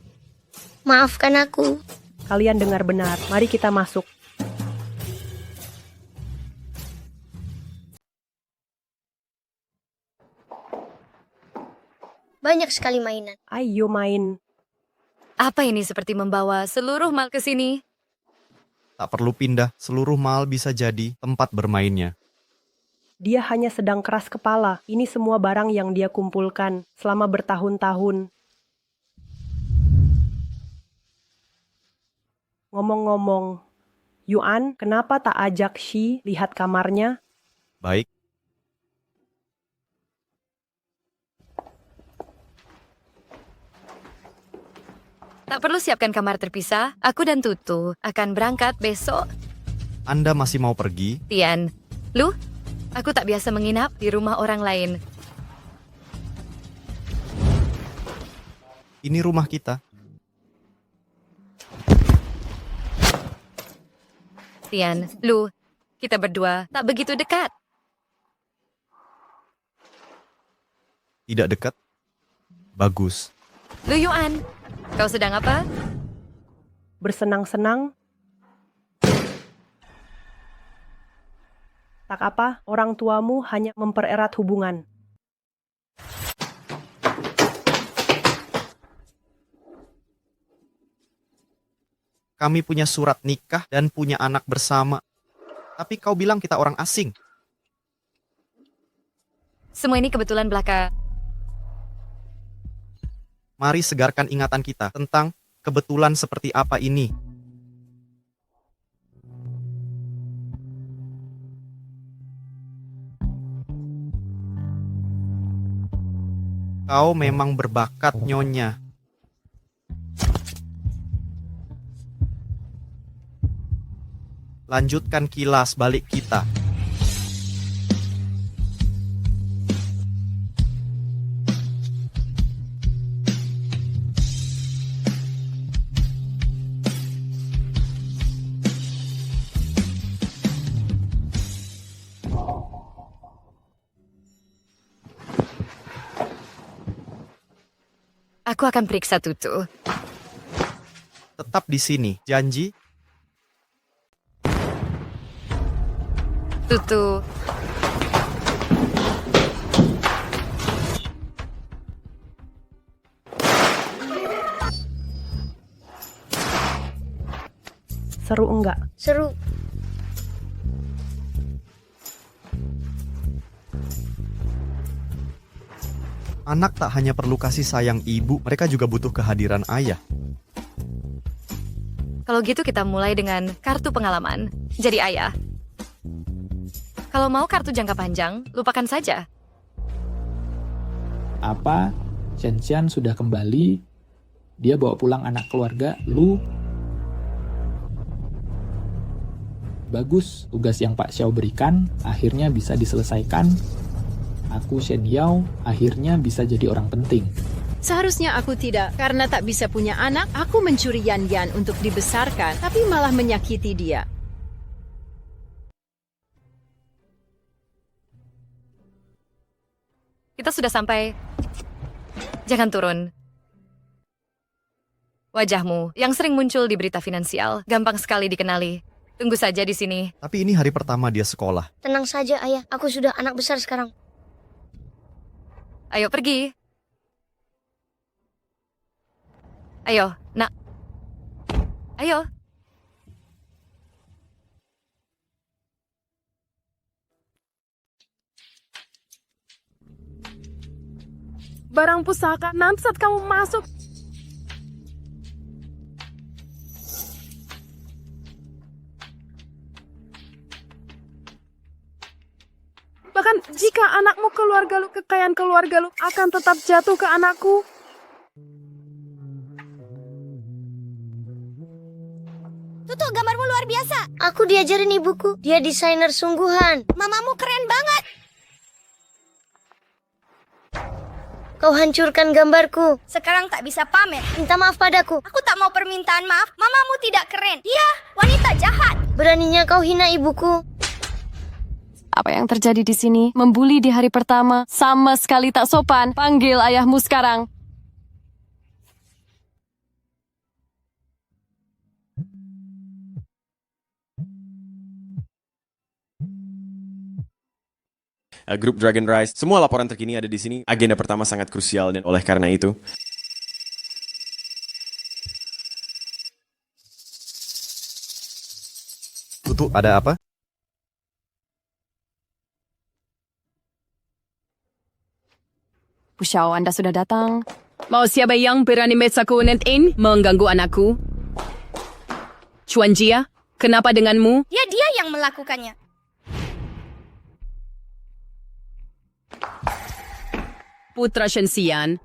W: Maafkan aku.
P: Kalian dengar benar. Mari kita masuk.
W: Banyak sekali mainan.
P: Ayo main.
B: Apa ini seperti membawa seluruh mal ke sini?
A: Tak perlu pindah, seluruh mal bisa jadi tempat bermainnya.
P: Dia hanya sedang keras kepala. Ini semua barang yang dia kumpulkan selama bertahun-tahun. Ngomong-ngomong, Yuan, kenapa tak ajak Shi lihat kamarnya?
A: Baik.
B: Tak perlu siapkan kamar terpisah. Aku dan Tutu akan berangkat besok.
A: Anda masih mau pergi?
B: Tian, Lu, aku tak biasa menginap di rumah orang lain.
A: Ini rumah kita.
B: Tian, Lu, kita berdua tak begitu dekat.
A: Tidak dekat? Bagus.
B: Lu Yuan, kau sedang apa?
P: Bersenang-senang? Tak apa, orang tuamu hanya mempererat hubungan.
A: Kami punya surat nikah dan punya anak bersama. Tapi kau bilang kita orang asing.
B: Semua ini kebetulan belaka.
A: Mari segarkan ingatan kita tentang kebetulan seperti apa ini. Kau memang berbakat, Nyonya. Lanjutkan kilas balik kita.
B: Aku akan periksa Tutu.
A: Tetap di sini, janji?
B: Tutu.
P: Seru enggak?
W: Seru.
A: Anak tak hanya perlu kasih sayang ibu, mereka juga butuh kehadiran ayah.
B: Kalau gitu kita mulai dengan kartu pengalaman. Jadi ayah. Kalau mau kartu jangka panjang, lupakan saja.
O: Apa? Xian sudah kembali. Dia bawa pulang anak keluarga Lu. Bagus, tugas yang Pak Xiao berikan akhirnya bisa diselesaikan. Aku Shen Yao akhirnya bisa jadi orang penting.
J: Seharusnya aku tidak, karena tak bisa punya anak, aku mencuri Yan Yan untuk dibesarkan, tapi malah menyakiti dia.
B: Kita sudah sampai. Jangan turun. Wajahmu yang sering muncul di berita finansial, gampang sekali dikenali. Tunggu saja di sini.
A: Tapi ini hari pertama dia sekolah.
W: Tenang saja, Ayah. Aku sudah anak besar sekarang.
B: Ayo pergi. Ayo, nak. Ayo.
G: Barang pusaka, nanti saat kamu masuk. Bahkan jika anakmu keluarga lu, kekayaan keluarga lu akan tetap jatuh ke anakku.
W: Tuh, gambarmu luar biasa. Aku diajarin ibuku. Dia desainer sungguhan. Mamamu keren banget. Kau hancurkan gambarku. Sekarang tak bisa pamer. Minta maaf padaku. Aku tak mau permintaan maaf. Mamamu tidak keren. Dia wanita jahat. Beraninya kau hina ibuku.
S: Apa yang terjadi di sini? Membuli di hari pertama. Sama sekali tak sopan. Panggil ayahmu sekarang.
D: Grup Dragon Rise. Semua laporan terkini ada di sini. Agenda pertama sangat krusial dan oleh karena itu
A: Tutu, ada apa?
S: Bu Xiao, Anda sudah datang.
I: Mau siapa yang berani mesaku netin mengganggu anakku? Chuan Jia, kenapa denganmu?
W: Dia yang melakukannya.
I: Putra Shen Xian.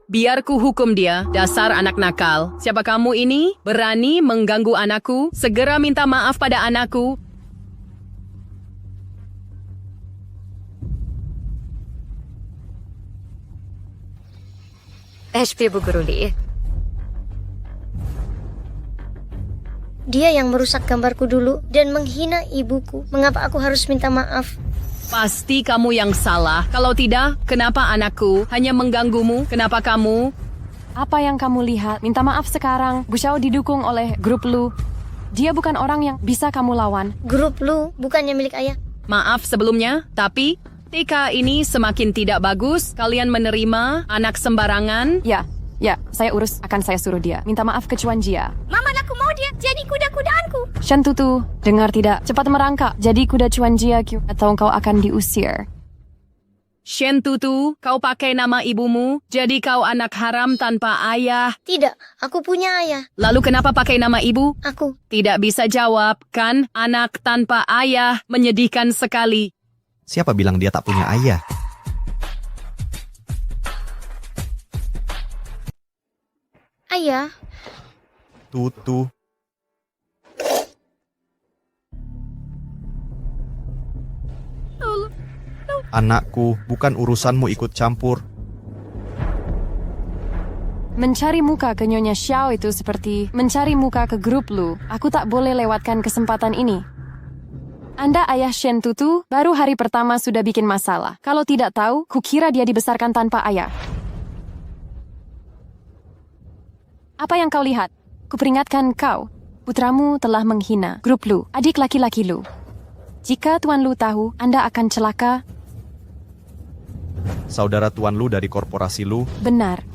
I: Biar ku hukum dia, dasar anak nakal. Siapa kamu ini? Berani mengganggu anakku? Segera minta maaf pada anakku.
B: HP Bu Guru Li.
W: Dia yang merusak gambarku dulu dan menghina ibuku. Mengapa aku harus minta maaf?
I: Pasti kamu yang salah. Kalau tidak, kenapa anakku hanya mengganggumu? Kenapa kamu?
S: Apa yang kamu lihat? Minta maaf sekarang. Bu Xiao didukung oleh grup Lu. Dia bukan orang yang bisa kamu lawan.
W: Grup Lu bukannya milik ayah.
I: Maaf sebelumnya, tapi TK ini semakin tidak bagus. Kalian menerima anak sembarangan?
S: Ya, saya urus. Akan saya suruh dia. Minta maaf ke Chuan Jia.
W: Mama, aku mau dia jadi kuda-kudaanku.
S: Shen Tutu, dengar tidak? Cepat merangkak. Jadi kuda Chuan Jia atau engkau akan diusir.
I: Shen Tutu, kau pakai nama ibumu, jadi kau anak haram tanpa ayah.
W: Tidak, aku punya ayah.
I: Lalu kenapa pakai nama ibu?
W: Aku.
I: Tidak bisa jawab, kan? Anak tanpa ayah, menyedihkan sekali.
A: Siapa bilang dia tak punya ayah?
W: Ayah.
A: Tutu. Anakku, bukan urusanmu ikut campur.
S: Mencari muka ke Nyonya Xiao itu seperti mencari muka ke grup Lu. Aku tak boleh lewatkan kesempatan ini. Anda ayah Shen Tutu, baru hari pertama sudah bikin masalah. Kalau tidak tahu, kukira dia dibesarkan tanpa ayah. Apa yang kau lihat? Kuperingatkan kau, putramu telah menghina grup Lu, adik laki-laki Lu. Jika Tuan Lu tahu, Anda akan celaka.
A: Saudara Tuan Lu dari korporasi Lu.
S: Benar.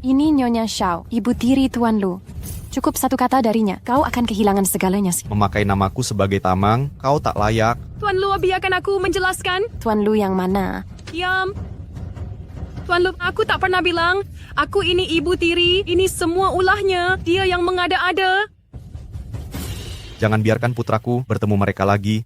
S: Ini Nyonya Xiao, ibu tiri Tuan Lu. Cukup satu kata darinya, kau akan kehilangan segalanya sih.
A: Memakai namaku sebagai tamang, kau tak layak.
I: Tuan Lu, biarkan aku menjelaskan.
S: Tuan Lu yang mana?
I: Diam. Tuan Lu, aku tak pernah bilang. Aku ini ibu tiri, ini semua ulahnya. Dia yang mengada-ada.
A: Jangan biarkan putraku bertemu mereka lagi.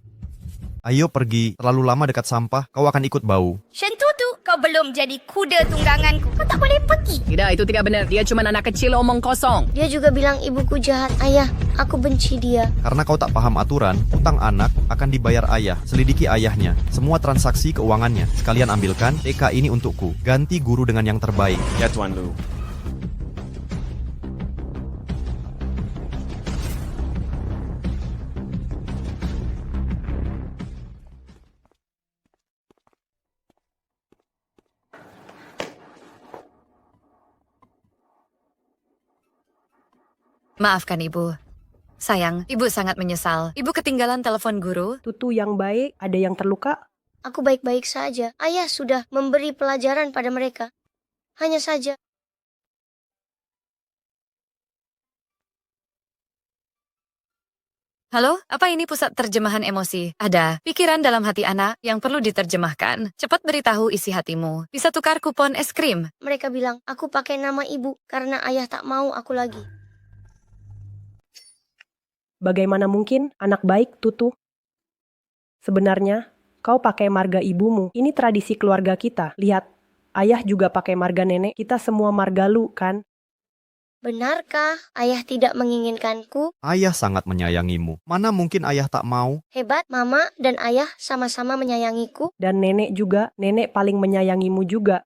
A: Ayo pergi, terlalu lama dekat sampah, kau akan ikut bau.
F: Shentutu, kau belum jadi kuda tungganganku. Kau tak boleh pergi.
I: Tidak, itu tidak benar. Dia cuma anak kecil omong kosong.
W: Dia juga bilang ibuku jahat. Ayah, aku benci dia.
A: Karena kau tak paham aturan, utang anak akan dibayar ayah. Selidiki ayahnya, semua transaksi keuangannya. Sekalian ambilkan, TK ini untukku. Ganti guru dengan yang terbaik.
D: Ya Tuan Lu.
B: Maafkan Ibu. Sayang, Ibu sangat menyesal. Ibu ketinggalan telepon guru.
P: Tutu yang baik, ada yang terluka?
W: Aku baik-baik saja. Ayah sudah memberi pelajaran pada mereka. Hanya saja.
B: Halo, apa ini pusat terjemahan emosi? Ada pikiran dalam hati anak yang perlu diterjemahkan. Cepat beritahu isi hatimu. Bisa tukar kupon es krim.
W: Mereka bilang, aku pakai nama ibu karena ayah tak mau aku lagi.
P: Bagaimana mungkin anak baik, Tutu? Sebenarnya, kau pakai marga ibumu. Ini tradisi keluarga kita. Lihat, ayah juga pakai marga nenek. Kita semua marga Lu, kan?
W: Benarkah ayah tidak menginginkanku?
A: Ayah sangat menyayangimu. Mana mungkin ayah tak mau?
W: Hebat, mama dan ayah sama-sama menyayangiku.
P: Dan nenek juga. Nenek paling menyayangimu juga.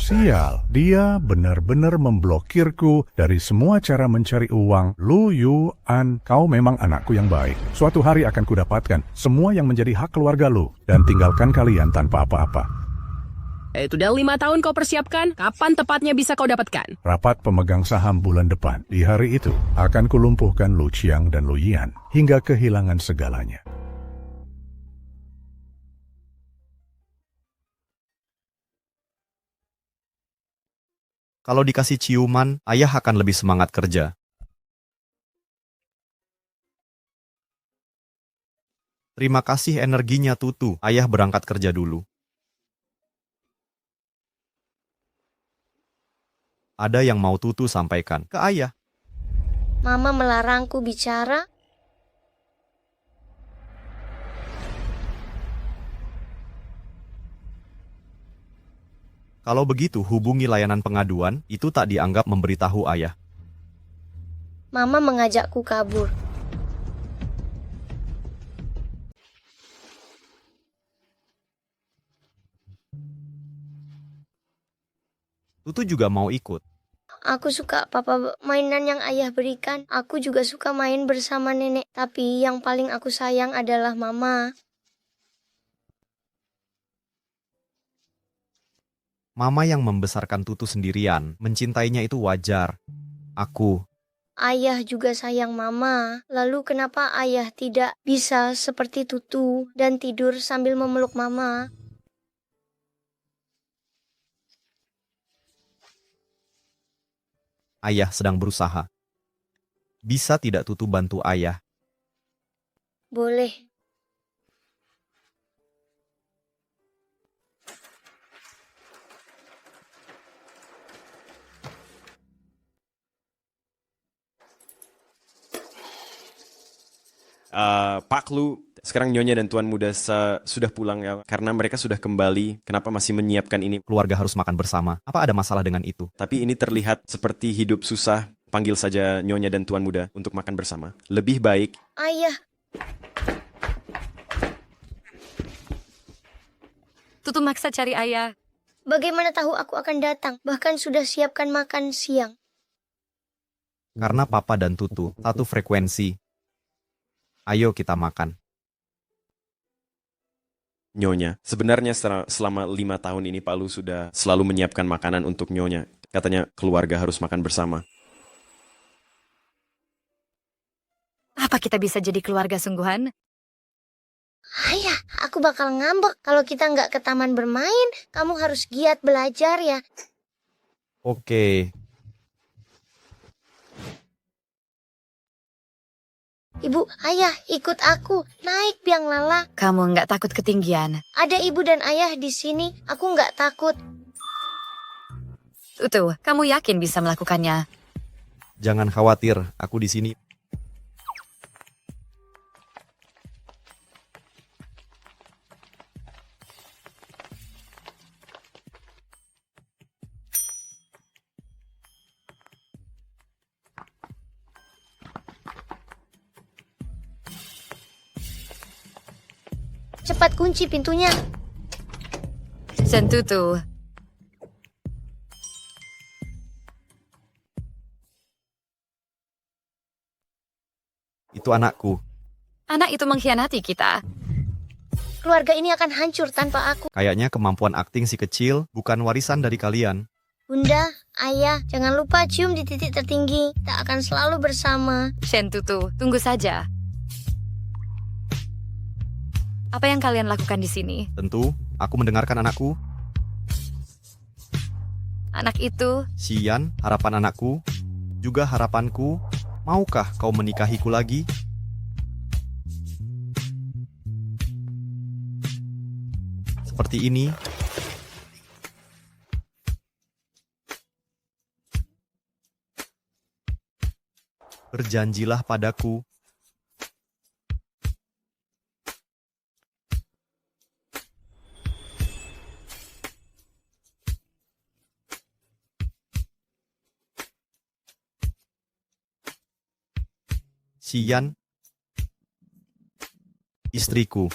E: Sial, dia benar-benar memblokirku dari semua cara mencari uang. Lu Yuan, kau memang anakku yang baik. Suatu hari akan kudapatkan semua yang menjadi hak keluarga lu dan tinggalkan kalian tanpa apa-apa.
I: Sudah 5 tahun kau persiapkan, kapan tepatnya bisa kau dapatkan?
E: Rapat pemegang saham bulan depan. Di hari itu, akan kulumpuhkan Lu Qiang dan Lu Yan hingga kehilangan segalanya.
A: Kalau dikasih ciuman, ayah akan lebih semangat kerja. Terima kasih energinya Tutu. Ayah berangkat kerja dulu. Ada yang mau Tutu sampaikan ke ayah.
W: Mama melarangku bicara.
A: Kalau begitu, hubungi layanan pengaduan, itu tak dianggap memberitahu ayah.
W: Mama mengajakku kabur.
A: Tutu juga mau ikut.
W: Aku suka papa mainan yang ayah berikan. Aku juga suka main bersama nenek. Tapi yang paling aku sayang adalah mama.
A: Mama yang membesarkan Tutu sendirian, mencintainya itu wajar. Aku.
W: Ayah juga sayang mama. Lalu kenapa ayah tidak bisa seperti Tutu dan tidur sambil memeluk mama?
A: Ayah sedang berusaha. Bisa tidak Tutu bantu ayah?
W: Boleh.
D: Pak Lu, sekarang Nyonya dan Tuan Muda sudah pulang ya, karena mereka sudah kembali. Kenapa masih menyiapkan ini?
A: Keluarga harus makan bersama. Apa ada masalah dengan itu?
D: Tapi ini terlihat seperti hidup susah. Panggil saja Nyonya dan Tuan Muda untuk makan bersama. Lebih baik.
W: Ayah.
B: Tutu maksa cari ayah.
W: Bagaimana tahu aku akan datang? Bahkan sudah siapkan makan siang.
A: Karena Papa dan Tutu satu frekuensi. Ayo kita makan.
D: Nyonya, sebenarnya selama 5 tahun ini Pak Lu sudah selalu menyiapkan makanan untuk Nyonya. Katanya keluarga harus makan bersama.
B: Apa kita bisa jadi keluarga sungguhan?
W: Ayah, aku bakal ngambek kalau kita nggak ke taman bermain. Kamu harus giat belajar ya.
A: Oke.
W: Ibu, ayah, ikut aku. Naik biang lala.
B: Kamu nggak takut ketinggian?
W: Ada ibu dan ayah di sini. Aku nggak takut.
B: Tutu, kamu yakin bisa melakukannya?
A: Jangan khawatir, aku di sini.
W: Cepat kunci pintunya.
B: Shen Tutu,
A: Itu anakku.
B: anak itu mengkhianati kita.
W: Keluarga ini akan hancur tanpa aku.
A: Kayaknya kemampuan akting si kecil bukan warisan dari kalian.
W: Bunda, ayah, jangan lupa cium di titik tertinggi. Kita akan selalu bersama.
B: Shen Tutu, tunggu saja. Apa yang kalian lakukan di sini?
A: Tentu, aku mendengarkan anakku.
B: Anak itu,
A: Xian, harapan anakku, juga harapanku. Maukah kau menikahiku lagi? Seperti ini. Berjanjilah padaku. Xian, istriku.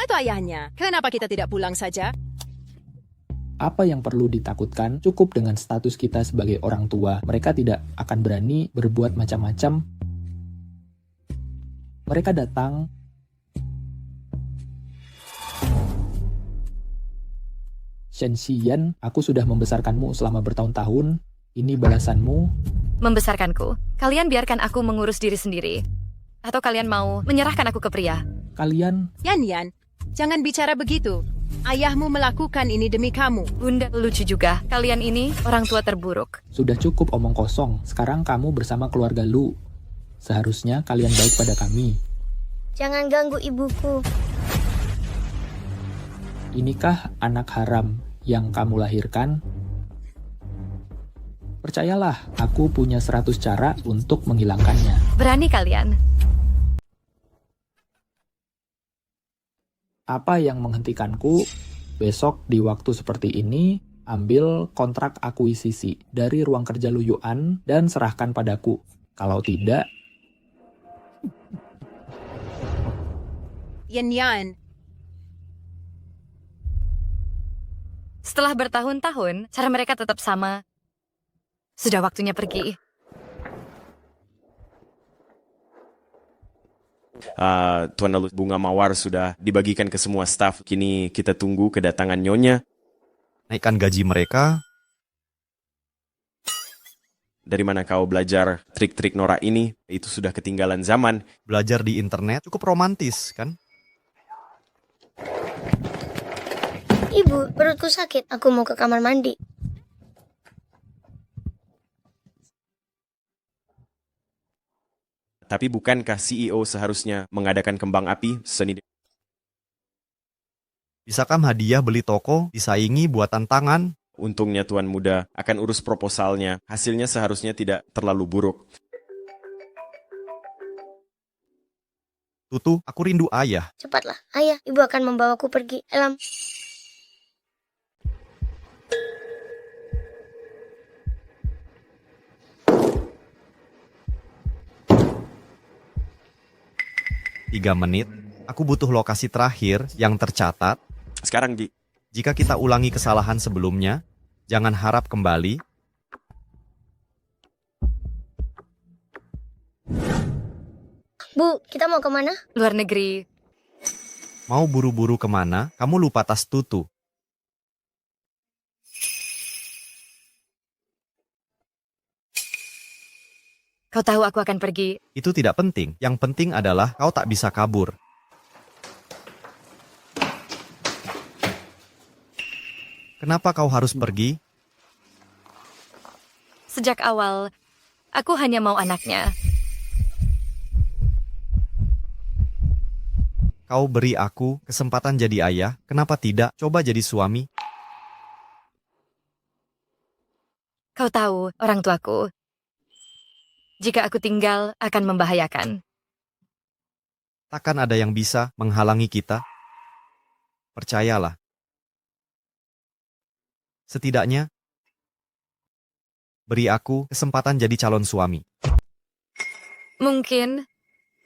J: Itu ayahnya. Kenapa kita tidak pulang saja?
O: Apa yang perlu ditakutkan? Cukup dengan status kita sebagai orang tua. Mereka tidak akan berani berbuat macam-macam. Mereka datang. Shen Xian, aku sudah membesarkanmu selama bertahun-tahun. Ini balasanmu.
B: membesarkanku. Kalian biarkan aku mengurus diri sendiri. Atau kalian mau menyerahkan aku ke pria?
O: Kalian...
J: Yan, jangan bicara begitu. Ayahmu melakukan ini demi kamu.
B: Bunda, lucu juga. Kalian ini orang tua terburuk.
O: Sudah cukup omong kosong. Sekarang kamu bersama keluarga Lu. Seharusnya kalian baik pada kami.
W: Jangan ganggu ibuku.
O: Inikah anak haram yang kamu lahirkan? Percayalah, aku punya 100 cara untuk menghilangkannya.
B: Berani kalian?
O: Apa yang menghentikanku? Besok di waktu seperti ini, ambil kontrak akuisisi dari ruang kerja Lu Yuan dan serahkan padaku. Kalau tidak...
J: Yan.
B: Setelah bertahun-tahun, cara mereka tetap sama. Sudah waktunya pergi.
D: Tuan Lalu bunga mawar sudah dibagikan ke semua staf. Kini kita tunggu kedatangan Nyonya.
A: Naikkan gaji mereka.
D: Dari mana kau belajar trik-trik norak ini? Itu sudah ketinggalan zaman.
A: Belajar di internet cukup romantis, kan?
W: Ibu, perutku sakit. Aku mau ke kamar mandi.
D: Tapi bukankah CEO seharusnya mengadakan kembang api seni?
A: Bisakah hadiah beli toko disaingi buatan tangan?
D: Untungnya Tuan Muda akan urus proposalnya. Hasilnya seharusnya tidak terlalu buruk.
A: Tutu, aku rindu ayah.
W: Cepatlah, ayah. Ibu akan membawaku pergi. Elam.
A: Tiga menit. Aku butuh lokasi terakhir yang tercatat.
D: Sekarang, Ji.
A: Jika kita ulangi kesalahan sebelumnya, jangan harap kembali.
W: Bu, kita mau kemana?
B: Luar negeri.
A: Mau buru-buru kemana? Kamu lupa tas Tutu.
B: Kau tahu aku akan pergi.
A: Itu tidak penting. Yang penting adalah kau tak bisa kabur. Kenapa kau harus pergi?
B: Sejak awal, aku hanya mau anaknya.
A: Kau beri aku kesempatan jadi ayah, kenapa tidak coba jadi suami?
B: Kau tahu, orang tuaku, jika aku tinggal akan membahayakan.
A: Takkan ada yang bisa menghalangi kita? Percayalah. Setidaknya, beri aku kesempatan jadi calon suami.
B: Mungkin,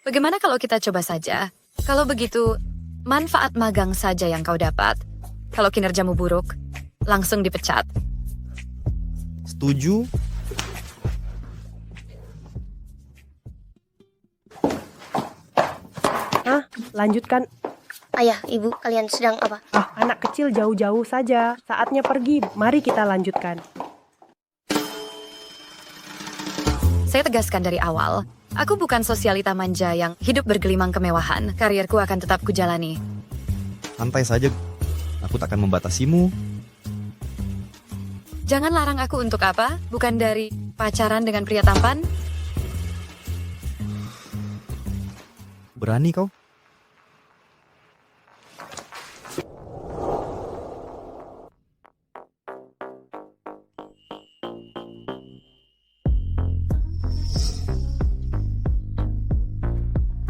B: bagaimana kalau kita coba saja? Kalau begitu, manfaat magang saja yang kau dapat. Kalau kinerjamu buruk, langsung dipecat.
A: Setuju?
P: Lanjutkan.
W: Ayah, ibu, kalian sedang apa?
P: Anak kecil jauh-jauh saja. Saatnya pergi. Mari kita lanjutkan.
B: Saya tegaskan dari awal, aku bukan sosialita manja yang hidup bergelimang kemewahan. Karirku akan tetap kujalani.
A: Santai saja. Aku takkan membatasimu.
B: Jangan larang aku untuk apa? Bukan dari pacaran dengan pria tampan?
A: Berani kau?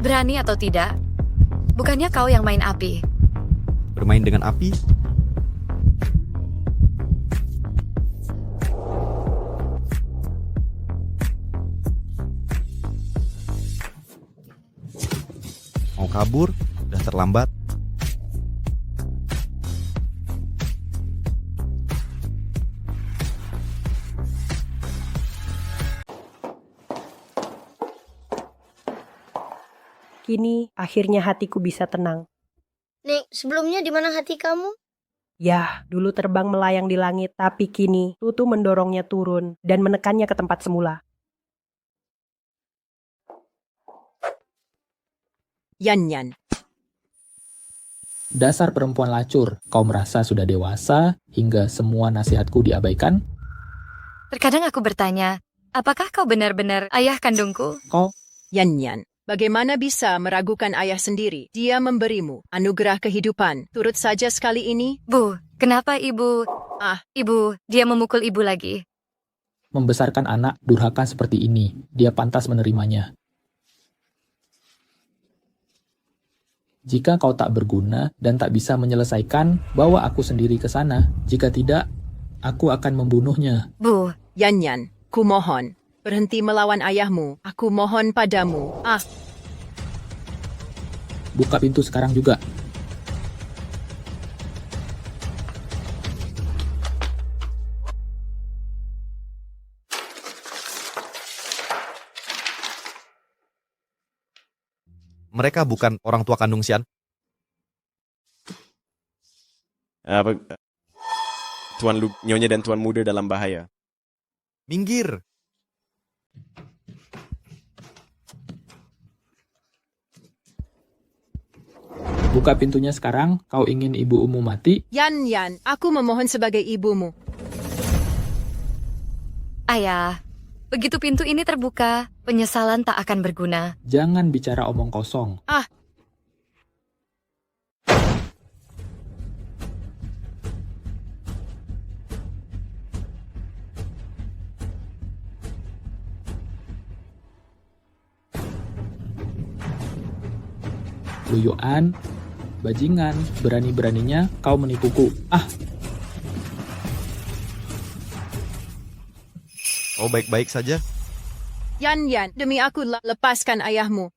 B: Berani atau tidak? Bukannya kau yang main api?
A: Bermain dengan api? Mau kabur? Udah terlambat.
P: Kini, akhirnya hatiku bisa tenang.
W: Nek, sebelumnya di mana hati kamu?
P: Yah, dulu terbang melayang di langit, tapi kini Tutu mendorongnya turun dan menekannya ke tempat semula.
J: Yan.
O: Dasar perempuan lacur, kau merasa sudah dewasa hingga semua nasihatku diabaikan?
B: Terkadang aku bertanya, apakah kau benar-benar ayah kandungku?
O: Kau?
J: Yan. Bagaimana bisa meragukan ayah sendiri? Dia memberimu anugerah kehidupan. Turut saja sekali ini.
B: Bu, kenapa ibu... Ibu, dia memukul ibu lagi.
O: Membesarkan anak durhaka seperti ini, dia pantas menerimanya. Jika kau tak berguna dan tak bisa menyelesaikan, bawa aku sendiri ke sana. Jika tidak, aku akan membunuhnya.
B: Bu.
J: Yan, kumohon. Berhenti melawan ayahmu. Aku mohon padamu.
O: Buka pintu sekarang juga.
A: Mereka bukan orang tua kandung Xian.
D: Tuan Nyonya dan Tuan Muda dalam bahaya.
A: Minggir.
O: Buka pintunya sekarang, kau ingin ibumu mati?
J: Yan, aku memohon sebagai ibumu.
B: Ayah, begitu pintu ini terbuka, penyesalan tak akan berguna.
O: Jangan bicara omong kosong. Luyuan, bajingan, berani-beraninya kau menipuku.
A: Oh, baik-baik saja.
J: Yan, demi aku lepaskan ayahmu.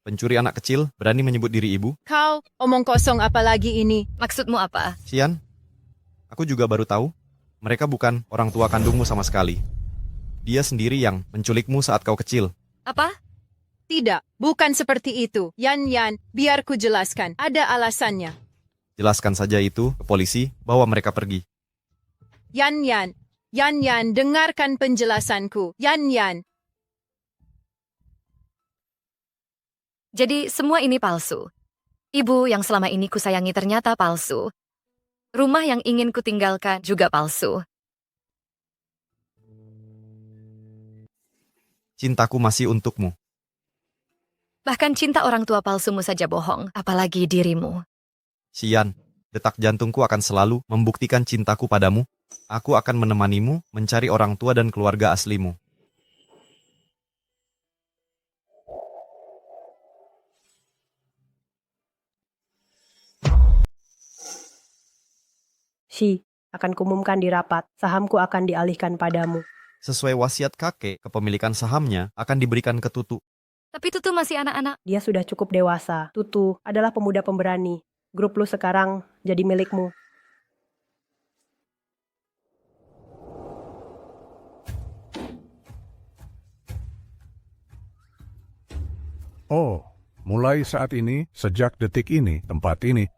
A: Pencuri anak kecil berani menyebut diri ibu?
J: Kau, omong kosong apa lagi ini?
B: Maksudmu apa?
A: Xian, aku juga baru tahu. Mereka bukan orang tua kandungmu sama sekali. Dia sendiri yang menculikmu saat kau kecil.
B: Apa?
J: Tidak, bukan seperti itu. Yan, biar ku jelaskan. Ada alasannya.
A: Jelaskan saja itu ke polisi, bawa mereka pergi.
J: Yan, dengarkan penjelasanku. Yan,
B: Jadi semua ini palsu. Ibu yang selama ini kusayangi ternyata palsu. Rumah yang ingin kutinggalkan juga palsu.
A: Cintaku masih untukmu.
B: Bahkan cinta orang tua palsumu saja bohong, apalagi dirimu.
A: Xian, detak jantungku akan selalu membuktikan cintaku padamu. Aku akan menemanimu mencari orang tua dan keluarga aslimu.
P: Shi, akan kumumkan di rapat, sahamku akan dialihkan padamu.
A: Sesuai wasiat kakek, kepemilikan sahamnya akan diberikan ke Tutu.
B: Tapi Tutu masih anak-anak.
P: Dia sudah cukup dewasa. Tutu adalah pemuda pemberani. Grup lu sekarang jadi milikmu.
E: Oh, mulai saat ini, sejak detik ini, tempat ini,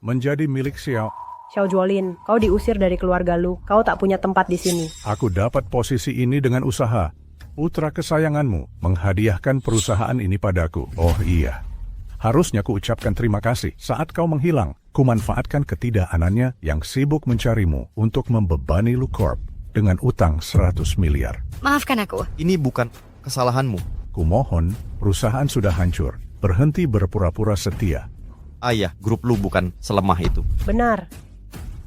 E: menjadi milik Xiao.
P: Xiao Juolin, kau diusir dari keluarga lu. Kau tak punya tempat di sini.
E: Aku dapat posisi ini dengan usaha. Putra kesayanganmu menghadiahkan perusahaan ini padaku. Oh iya. Harusnya kuucapkan terima kasih saat kau menghilang. Kumanfaatkan ketidakanannya yang sibuk mencarimu untuk membebani LuCorp dengan utang 100 miliar.
B: Maafkan aku.
A: Ini bukan kesalahanmu.
E: Kumohon, perusahaan sudah hancur. Berhenti berpura-pura setia.
A: Ayah, grup lu bukan selemah itu.
P: Benar.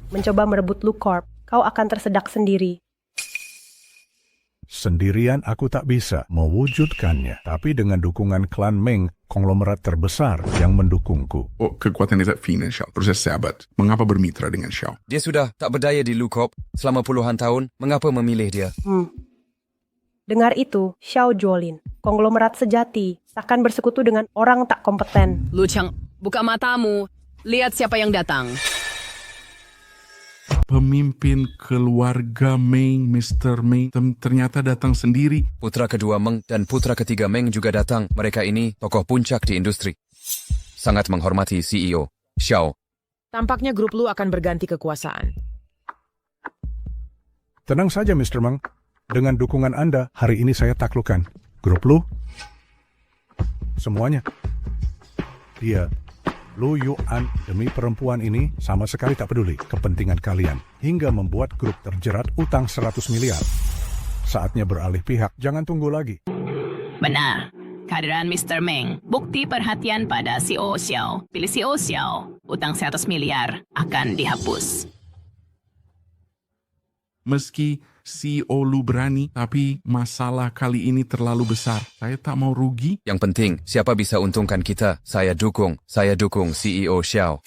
P: Mencoba merebut LuCorp, kau akan tersedak sendiri.
E: Sendirian aku tak bisa mewujudkannya, tapi dengan dukungan klan Meng, konglomerat terbesar yang mendukungku.
L: Oh, kekuatan Zat Fina, Xiao. Proses sahabat. Mengapa bermitra dengan Xiao?
R: Dia sudah tak berdaya di LuCorp selama puluhan tahun. Mengapa memilih dia?
P: Dengar itu, Xiao Juolin, konglomerat sejati, takkan bersekutu dengan orang tak kompeten.
I: Lu Chang, buka matamu. Lihat siapa yang datang.
L: Pemimpin keluarga Meng, Mr. Meng, ternyata datang sendiri.
R: Putra kedua Meng dan putra ketiga Meng juga datang. Mereka ini tokoh puncak di industri. Sangat menghormati CEO, Xiao.
N: Tampaknya grup lu akan berganti kekuasaan.
E: Tenang saja, Mr. Meng. Dengan dukungan Anda, hari ini saya taklukkan. Grup lu, semuanya. Dia, Lu Yuan, demi perempuan ini sama sekali tak peduli kepentingan kalian, hingga membuat grup terjerat utang 100 miliar. Saatnya beralih pihak, jangan tunggu lagi.
I: Benar. Kehadiran Mr. Meng, bukti perhatian pada CEO Xiao. Pilih CEO Xiao, utang 100 miliar akan dihapus.
L: Meski CEO lu berani, tapi masalah kali ini terlalu besar. Saya tak mau rugi.
R: Yang penting, siapa bisa untungkan kita? Saya dukung CEO Xiao.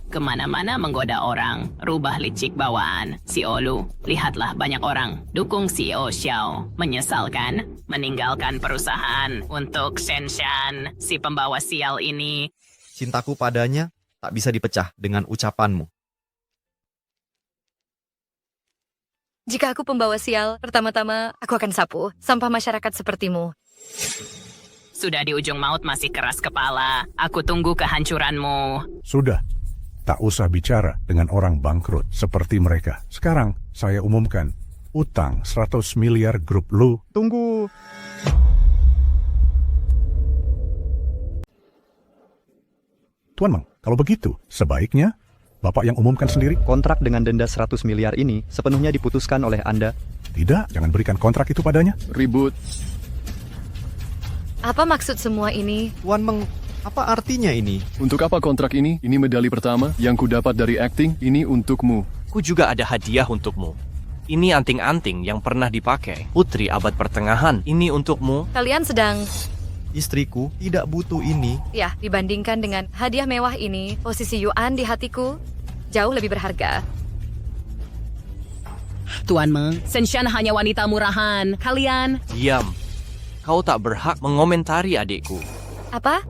I: Kemana-mana menggoda orang, rubah licik bawaan. CEO Lu, lihatlah banyak orang dukung CEO Xiao. Menyesalkan, meninggalkan perusahaan untuk Shenshan, si pembawa sial ini.
A: Cintaku padanya tak bisa dipecah dengan ucapanmu.
B: Jika aku pembawa sial, pertama-tama aku akan sapu sampah masyarakat sepertimu.
I: Sudah di ujung maut masih keras kepala. Aku tunggu kehancuranmu.
E: Sudah. Tak usah bicara dengan orang bangkrut seperti mereka. Sekarang saya umumkan utang 100 miliar grup lu.
A: Tunggu.
E: Tuan Meng, kalau begitu sebaiknya Bapak yang umumkan sendiri.
T: Kontrak dengan denda 100 miliar ini sepenuhnya diputuskan oleh Anda.
E: Tidak, jangan berikan kontrak itu padanya.
L: Ribut.
B: Apa maksud semua ini?
A: Tuan Meng, apa artinya ini?
U: Untuk apa kontrak ini? Ini medali pertama yang ku dapat dari acting. Ini untukmu.
Y: Ku juga ada hadiah untukmu. Ini anting-anting yang pernah dipakai. Putri abad pertengahan. Ini untukmu.
B: Kalian sedang...
A: Istriku tidak butuh ini.
B: Ya, dibandingkan dengan hadiah mewah ini, posisi Yuan di hatiku jauh lebih berharga.
I: Tuan Meng, Shenshan hanya wanita murahan. Kalian...
Y: Diam. Kau tak berhak mengomentari adikku.
B: Apa?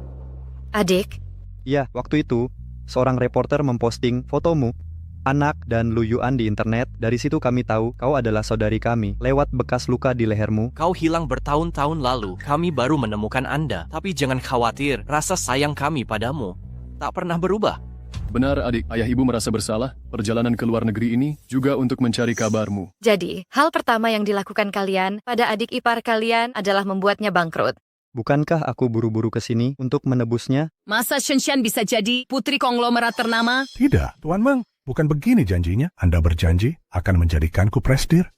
B: Adik?
O: Ya, waktu itu, seorang reporter memposting fotomu, anak, dan Lu Yuan di internet. Dari situ kami tahu kau adalah saudari kami. Lewat bekas luka di lehermu.
Y: Kau hilang bertahun-tahun lalu. Kami baru menemukan Anda. Tapi jangan khawatir, rasa sayang kami padamu tak pernah berubah.
U: Benar adik, ayah ibu merasa bersalah. Perjalanan ke luar negeri ini juga untuk mencari kabarmu.
B: Jadi, hal pertama yang dilakukan kalian pada adik ipar kalian adalah membuatnya bangkrut.
T: Bukankah aku buru-buru ke sini untuk menebusnya?
I: Masa Shenshan bisa jadi putri konglomerat ternama?
E: Tidak, Tuan Meng. Bukan begini janjinya. Anda berjanji akan menjadikanku presdir.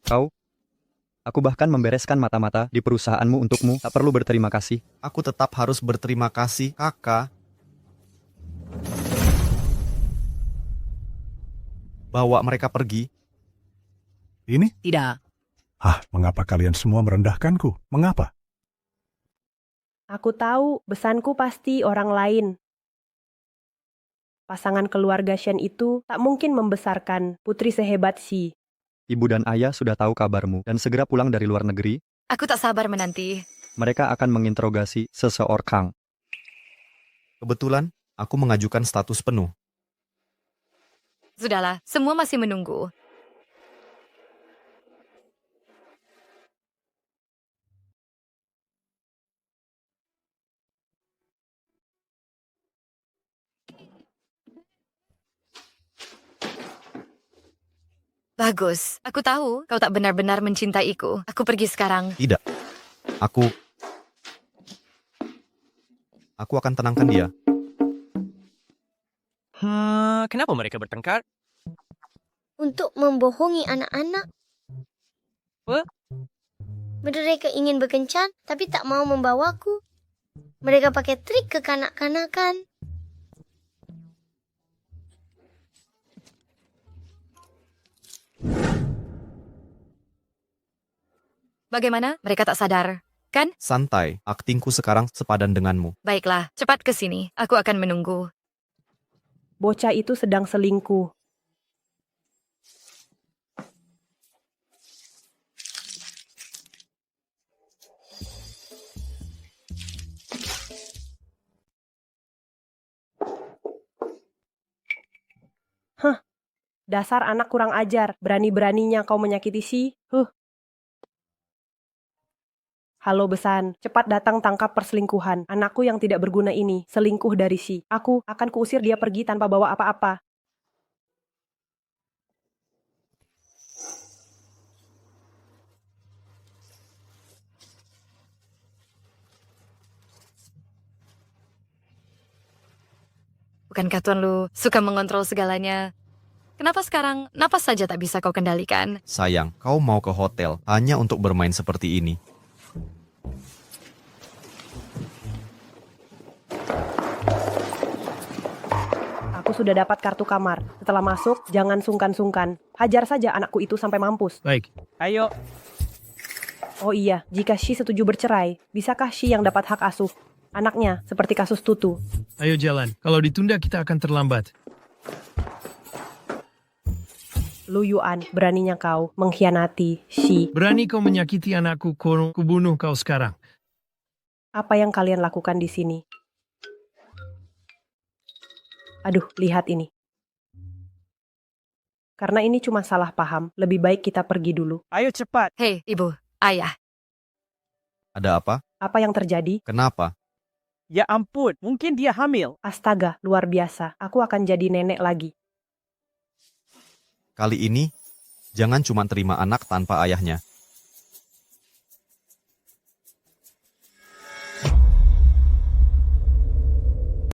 T: Aku bahkan membereskan mata-mata di perusahaanmu untukmu. Tak perlu berterima kasih.
A: Aku tetap harus berterima kasih, kakak. Bawa mereka pergi.
E: Ini?
I: Tidak.
E: Mengapa kalian semua merendahkanku? Mengapa?
P: Aku tahu besanku pasti orang lain. Pasangan keluarga Shen itu tak mungkin membesarkan putri sehebat Xi.
T: Ibu dan ayah sudah tahu kabarmu dan segera pulang dari luar negeri.
B: Aku tak sabar menanti.
T: Mereka akan menginterogasi seseorang.
A: Kebetulan, aku mengajukan status penuh.
B: Sudahlah, semua masih menunggu. Bagus, aku tahu kau tak benar-benar mencintaiku. Aku pergi sekarang.
A: Tidak. Aku akan tenangkan dia.
Y: Kenapa mereka bertengkar?
W: Untuk membohongi anak-anak. Mereka ingin berkencan, tapi tak mau membawaku. Mereka pakai trik kekanak-kanakan.
B: Bagaimana? Mereka tak sadar, kan?
A: Santai, aktingku sekarang sepadan denganmu.
B: Baiklah, cepat ke sini. Aku akan menunggu.
P: Bocah itu sedang selingkuh. Dasar anak kurang ajar. Berani-beraninya kau menyakiti Xi. Halo Besan, cepat datang tangkap perselingkuhan. Anakku yang tidak berguna ini selingkuh dari Xi. Aku akan kuusir dia pergi tanpa bawa apa-apa.
B: Bukankah Tuan Lu suka mengontrol segalanya? Kenapa sekarang napas saja tak bisa kau kendalikan?
A: Sayang, kau mau ke hotel hanya untuk bermain seperti ini.
P: Aku sudah dapat kartu kamar. Setelah masuk, jangan sungkan-sungkan. Hajar saja anakku itu sampai mampus.
C: Baik. Ayo.
P: Oh iya, jika Xi setuju bercerai, bisakah Xi yang dapat hak asuh anaknya, seperti kasus Tutu?
C: Ayo jalan. Kalau ditunda kita akan terlambat.
P: Lu Yuan, beraninya kau mengkhianati Xi.
C: Berani kau menyakiti anakku, kubunuh kau sekarang.
P: Apa yang kalian lakukan di sini? Aduh, lihat ini. Karena ini cuma salah paham, lebih baik kita pergi dulu.
C: Ayo cepat.
B: Hei, ibu, ayah.
A: Ada apa?
P: Apa yang terjadi?
A: Kenapa?
C: Ya ampun, mungkin dia hamil.
P: Astaga, luar biasa. Aku akan jadi nenek lagi.
A: Kali ini, jangan cuma terima anak tanpa ayahnya.